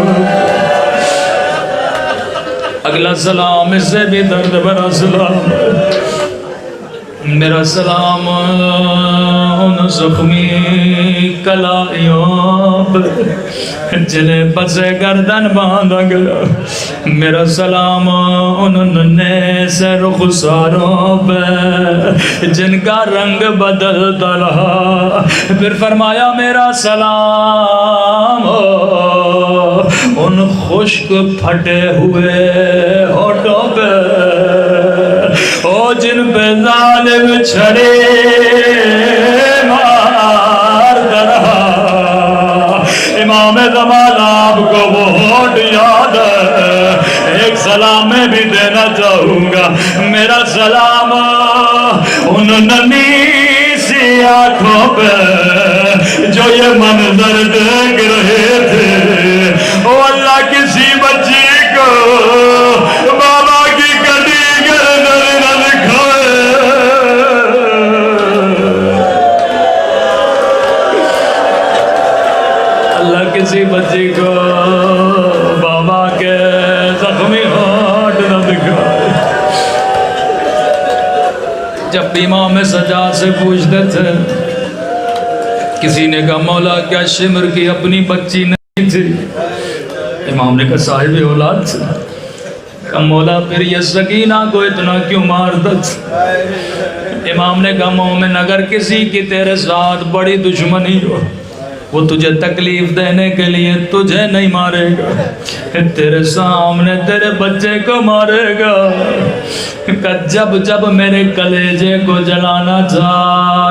اگلا سلام اس سے بھی درد بھرا سلام. میرا سلام ان زخمی کلائیوں پر جنہیں پسے گردن باندھا گیا. میرا سلام ان ننے سے رخساروں پر جن کا رنگ بدلتا رہا. پھر فرمایا میرا سلام ان خشک پھٹے ہوئے ہونٹوں پہ جن پہ ظالم چھڑے مارتا رہا. امام زمان آپ کو وہ ہونٹ یاد ہے. ایک سلام میں بھی دینا چاہوں گا. میرا سلام ان ننھی سی آنکھوں پہ جو یہ منظر دیکھ رہے تھے. او اللہ کسی بچی کو بابا کی کٹی گردن نہ دکھائے. اللہ کسی بچی کو بابا کے زخمی ہونٹ نہ دکھائے. جب امام سجاد سے پوچھتے تھے, کسی نے کہا مولا کیا شمر کی اپنی بچی نہیں تھی؟ امام نے کہا صاحب اولاد تھی. کہا مولا پھر یہ سکینہ کو اتنا کیوں مارتا تھا؟ امام نے کہا مومن اگر کسی کی تیرے ساتھ بڑی دشمنی ہو وہ تجھے تکلیف دینے کے لیے تجھے نہیں مارے گا, تیرے سامنے تیرے بچے کو مارے گا. جب جب میرے کلیجے کو جلانا تھا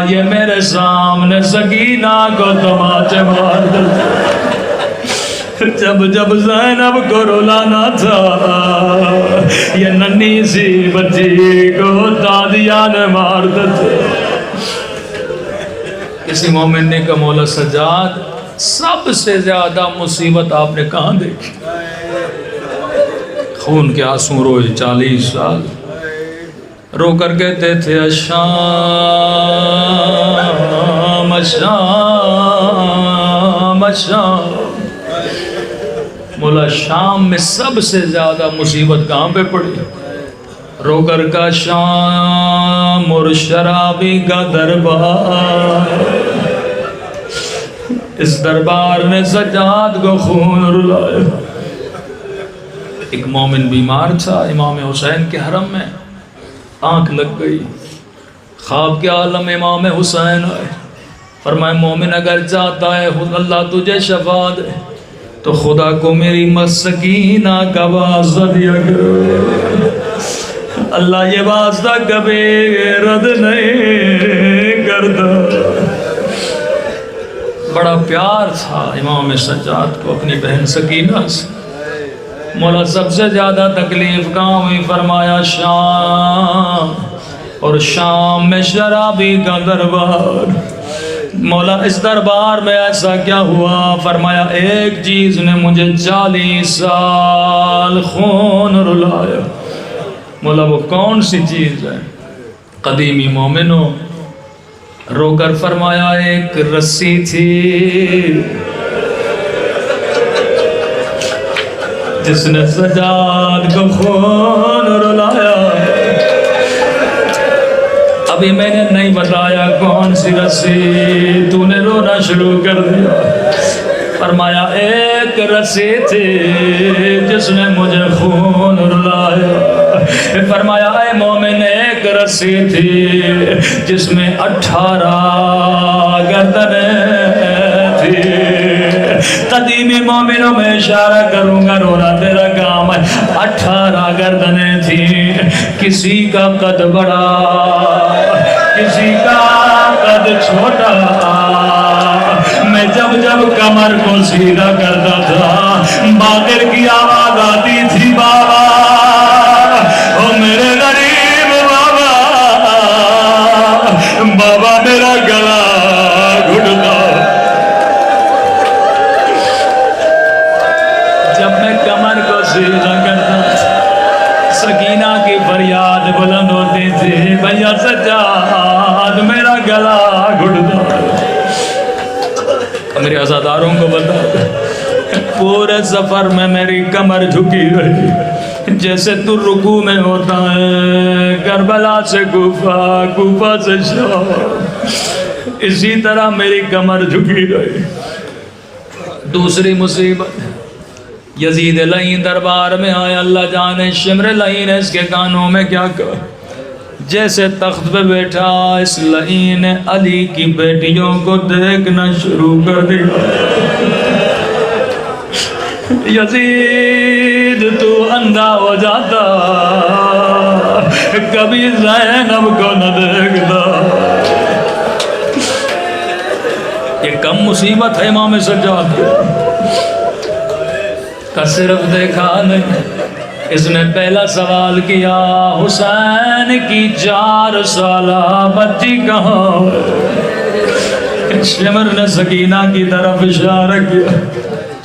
یہ میرے سامنے سکینہ کو تماچے مار دیتا. جب جب زینب کو رلانا تھا یہ ننھی سی بچی کو دادیاں نے مار دیتے. کسی مومن نے کہا مولا سجاد سب سے زیادہ مصیبت آپ نے کہاں دیکھی؟ خون کے آنسو روئے 40 سال رو کر کہتے تھے اشام اشام اشام. مولا شام میں سب سے زیادہ مصیبت کہاں پہ پڑی؟ رو کر کا شام اور شرابی کا دربار. اس دربار نے سجاد کو خون رلایا. ایک مومن بیمار تھا امام حسین کے حرم میں, آنکھ لگ گئی. خواب کے عالم امام حسین آئے. فرمائے مومن اگر چاہتا ہے اللہ تجھے شفا دے تو خدا کو میری سکینہ کا واسطہ دیا کرو. اللہ یہ واسطہ کبھی رد نہیں کرتا. بڑا پیار تھا امام سجاد کو اپنی بہن سکینہ سے. مولا سب سے زیادہ تکلیف کہاں ہوئی؟ فرمایا شام, اور شام میں شرابی کا دربار. مولا اس دربار میں ایسا کیا ہوا؟ فرمایا ایک چیز نے مجھے 40 سال خون رلایا. مولا وہ کون سی چیز ہے؟ قدیمی مومنوں رو کر فرمایا ایک رسی تھی جس نے سجاد کو خون رلایا. ابھی میں نے نہیں بتایا کون سی رسی, تو نے رونا شروع کر دیا. فرمایا ایک رسی تھی جس نے مجھے خون رلایا. فرمایا اے مومن ایک رسی تھی جس میں 18 گردنیں تھی. قدیمی مومنوں میں اشارہ کروں گا, رونا تیرا کام ہے. 18 گردنیں تھی. کسی کا قد بڑا کسی کا قد چھوٹا. میں جب جب کمر کو سیدھا کرتا تھا باقر کی آواز آتی تھی بابا او میرے غریب بابا, بابا میرا گلا گھٹتا. جب میں کمر کو سیدھا کرتا سکینہ کی فریاد بلند ہوتی تھی بھیا سجاد گلا گھٹتا ہے. میرے عزاداروں کو بتا پورے سفر میں میری کمر جھکی رہی جیسے تو رکوع میں ہوتا ہے کربلا سے کوفہ، کوفہ سے شام، اسی طرح میری کمر جھکی رہی. دوسری مصیبت یزید لعین دربار میں آیا. اللہ جانے شمر لعین نے اس کے کانوں میں کیا کہا. جیسے تخت پہ بیٹھا اس لعین نے علی کی بیٹیوں کو دیکھنا شروع کر دیا. یزید تو اندھا ہو جاتا کبھی زینب کو نہ دیکھتا. یہ کم مصیبت ہے امام سجاد کا صرف دیکھا نہیں. اس نے پہلا سوال کیا حسین کی 4 سالہ بچی کہاں. شمر نے سکینہ کی طرف اشارہ کیا.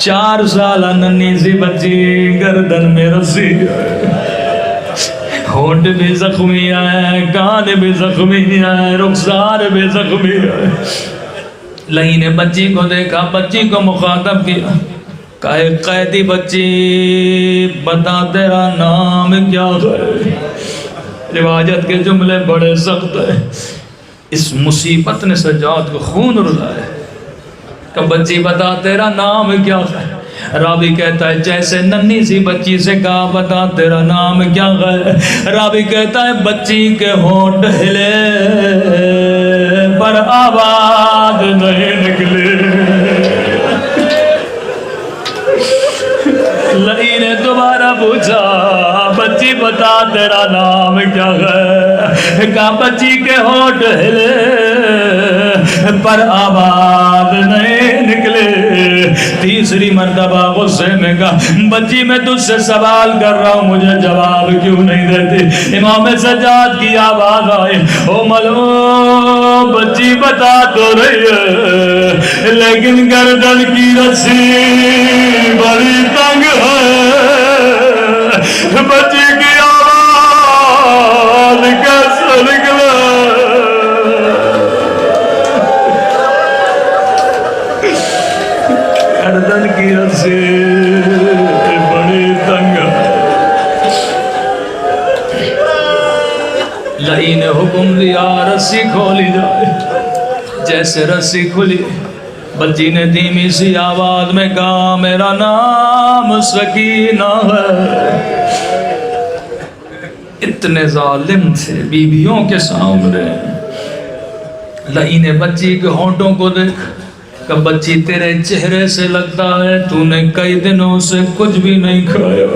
4 سالہ ننھی سی بچی گردن میں رسی ہے، ہونٹ بھی زخمی ہے، کان بھی زخمی ہے، رخسار بھی زخمی ہے. لعین نے بچی کو دیکھا، بچی کو مخاطب کیا. کہے قیدی بچی بتا تیرا نام کیا ہے. روایت کے جملے بڑے سخت ہیں. اس مصیبت نے سجاد کو خون رلایا کہ بچی بتا تیرا نام کیا ہے. راوی کہتا ہے جیسے ننھی سی بچی سے کہا بتا تیرا نام کیا ہے. راوی کہتا ہے بچی کے ہونٹ ہلے پر آواز نہیں نکلے. لعین نے دوبارہ پوچھا بچی بتا تیرا نام کیا ہے. کہا بچی کے ہونٹ ہلے پر آواز نہیں نکلے. تیسری مرتبہ غصے میں کہا بچی میں تجھ سے سوال کر رہا ہوں مجھے جواب کیوں نہیں دیتی. امام سجاد کی آواز آئی او ملعون بچی بتا تو رہی ہے لیکن گردن کی رسی بڑی تنگ ہے. بچی کی آواز کیسے نکلے. گردن کی رسی بڑی تنگ ہے. لعین نے حکم دیا رسی کھولی جائے. جیسے رسی کھلی بچی نے دھیمی سی آواز میں کہا میرا نام سکینہ ہے. اتنے ظالم تھے بیویوں کے سامنے. لعین نے بچی کے ہونٹوں کو دیکھ کہ بچی تیرے چہرے سے لگتا ہے تو نے کئی دنوں سے کچھ بھی نہیں کھایا.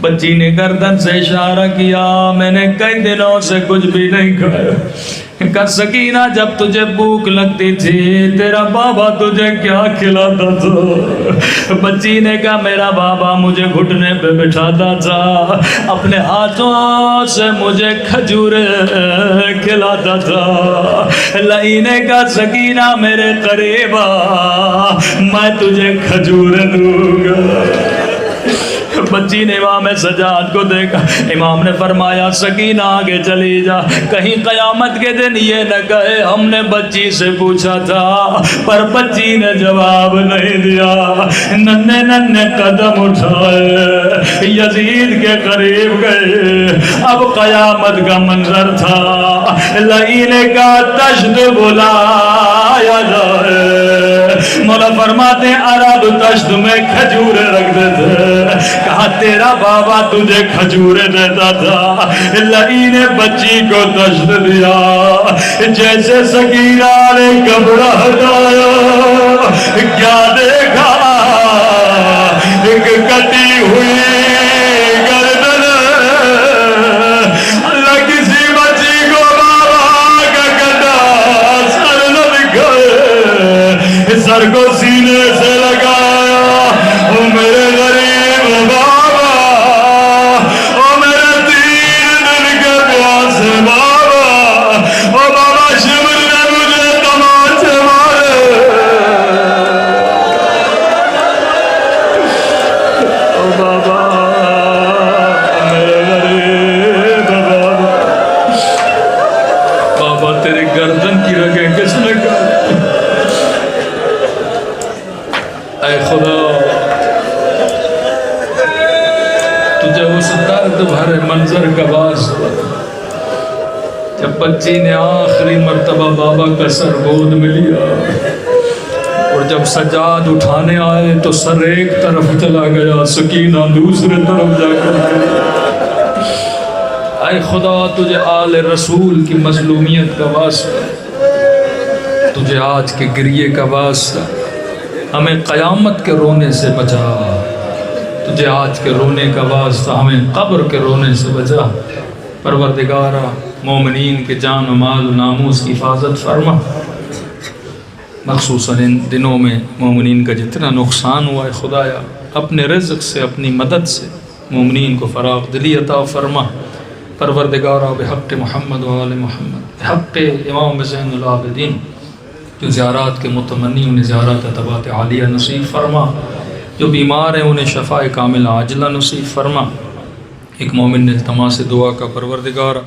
بچی نے گردن سے اشارہ کیا میں نے کئی دنوں سے کچھ بھی نہیں کھایا. کہ سکینہ جب تجھے بھوک لگتی تھی تیرا بابا تجھے کیا کھلاتا تھا. بچی نے کہا میرا بابا مجھے گھٹنے پہ بٹھاتا تھا اپنے ہاتھوں سے مجھے کھجورے کھلاتا تھا. لعین نے کہا سکینہ میرے قریب آ میں تجھے کھجورے دوں گا. بچی نے امام سجاد کو دیکھا. امام نے فرمایا سکینہ آگے چلی جا کہیں قیامت کے دن یہ نہ کہے ہم نے بچی سے پوچھا تھا پر بچی نے جواب نہیں دیا. ننھے ننھے قدم اٹھائے یزید کے قریب گئے. اب قیامت کا منظر تھا. لعین نے کہا تشت بلایا جائے. مولا فرماتے عرب تشت میں کھجورے رکھتے تھے. کہا تیرا بابا تجھے کھجورے دیتا تھا. لعین نے بچی کو تشت دیا. جیسے سکینہ نے کپڑا ہٹایا کیا دیکھا ایک کٹی ہوئی گردن. اللہ کسی بچی کو بابا کا کٹا سر نہ دکھائے. سر کو سینے سے لگایا او میرے غریب بابا او میرے 3 دن کے پیاسے بابا او بابا شمر نے مجھے تماچے مارے. او بابا منظر کا واسطہ جب بچی نے آخری مرتبہ بابا کا سر گود میں لیا اور جب سجاد اٹھانے آئے تو سر ایک طرف چلا گیا، سکینہ دوسرے طرف جا کر اے خدا تجھے آل رسول کی مظلومیت کا واسطہ، تجھے آج کے گریے کا واسطہ، ہمیں قیامت کے رونے سے بچا، تجھے آج کے رونے کا واسطہ، ہمیں قبر کے رونے سے بچا۔ پروردگارہ مومنین کے جان و مال و ناموس کی حفاظت فرما، مخصوصاً ان دنوں میں مومنین کا جتنا نقصان ہوا ہے خدایا اپنے رزق سے اپنی مدد سے مومنین کو فراغ دلی عطا فرما۔ پروردگارہ بحق محمد و آل محمد، بحق امام زین العابدین، جو زیارات کے متمنی انہیں زیارات عطبات عالیہ نصیب فرما، جو بیمار ہیں انہیں شفاء کامل عاجلہ نصیب فرما۔ ایک مومن نے التماس دعا کا، پروردگارہ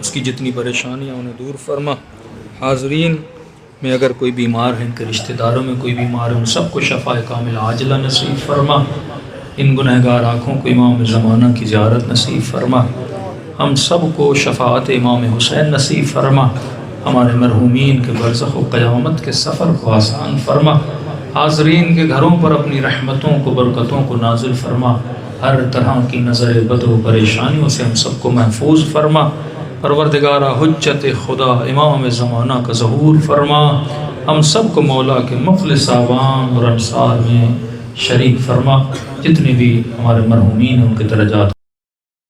اس کی جتنی پریشانیاں انہیں دور فرما۔ حاضرین میں اگر کوئی بیمار ہے، ان کے رشتہ داروں میں کوئی بیمار ہے، ان سب کو شفاء کامل عاجلہ نصیب فرما۔ ان گنہگار آنکھوں کو امام زمانہ کی زیارت نصیب فرما۔ ہم سب کو شفاعت امام حسین نصیب فرما۔ ہمارے مرحومین کے برزخ و قیامت کے سفر کو آسان فرما۔ حاضرین کے گھروں پر اپنی رحمتوں کو، برکتوں کو نازل فرما۔ ہر طرح کی نظر بد و پریشانیوں سے ہم سب کو محفوظ فرما۔ پروردگارہ حجت خدا امام زمانہ کا ظہور فرما۔ ہم سب کو مولا کے مخلص عوام اور انصار میں شریک فرما۔ جتنے بھی ہمارے مرحومین ان کے درجات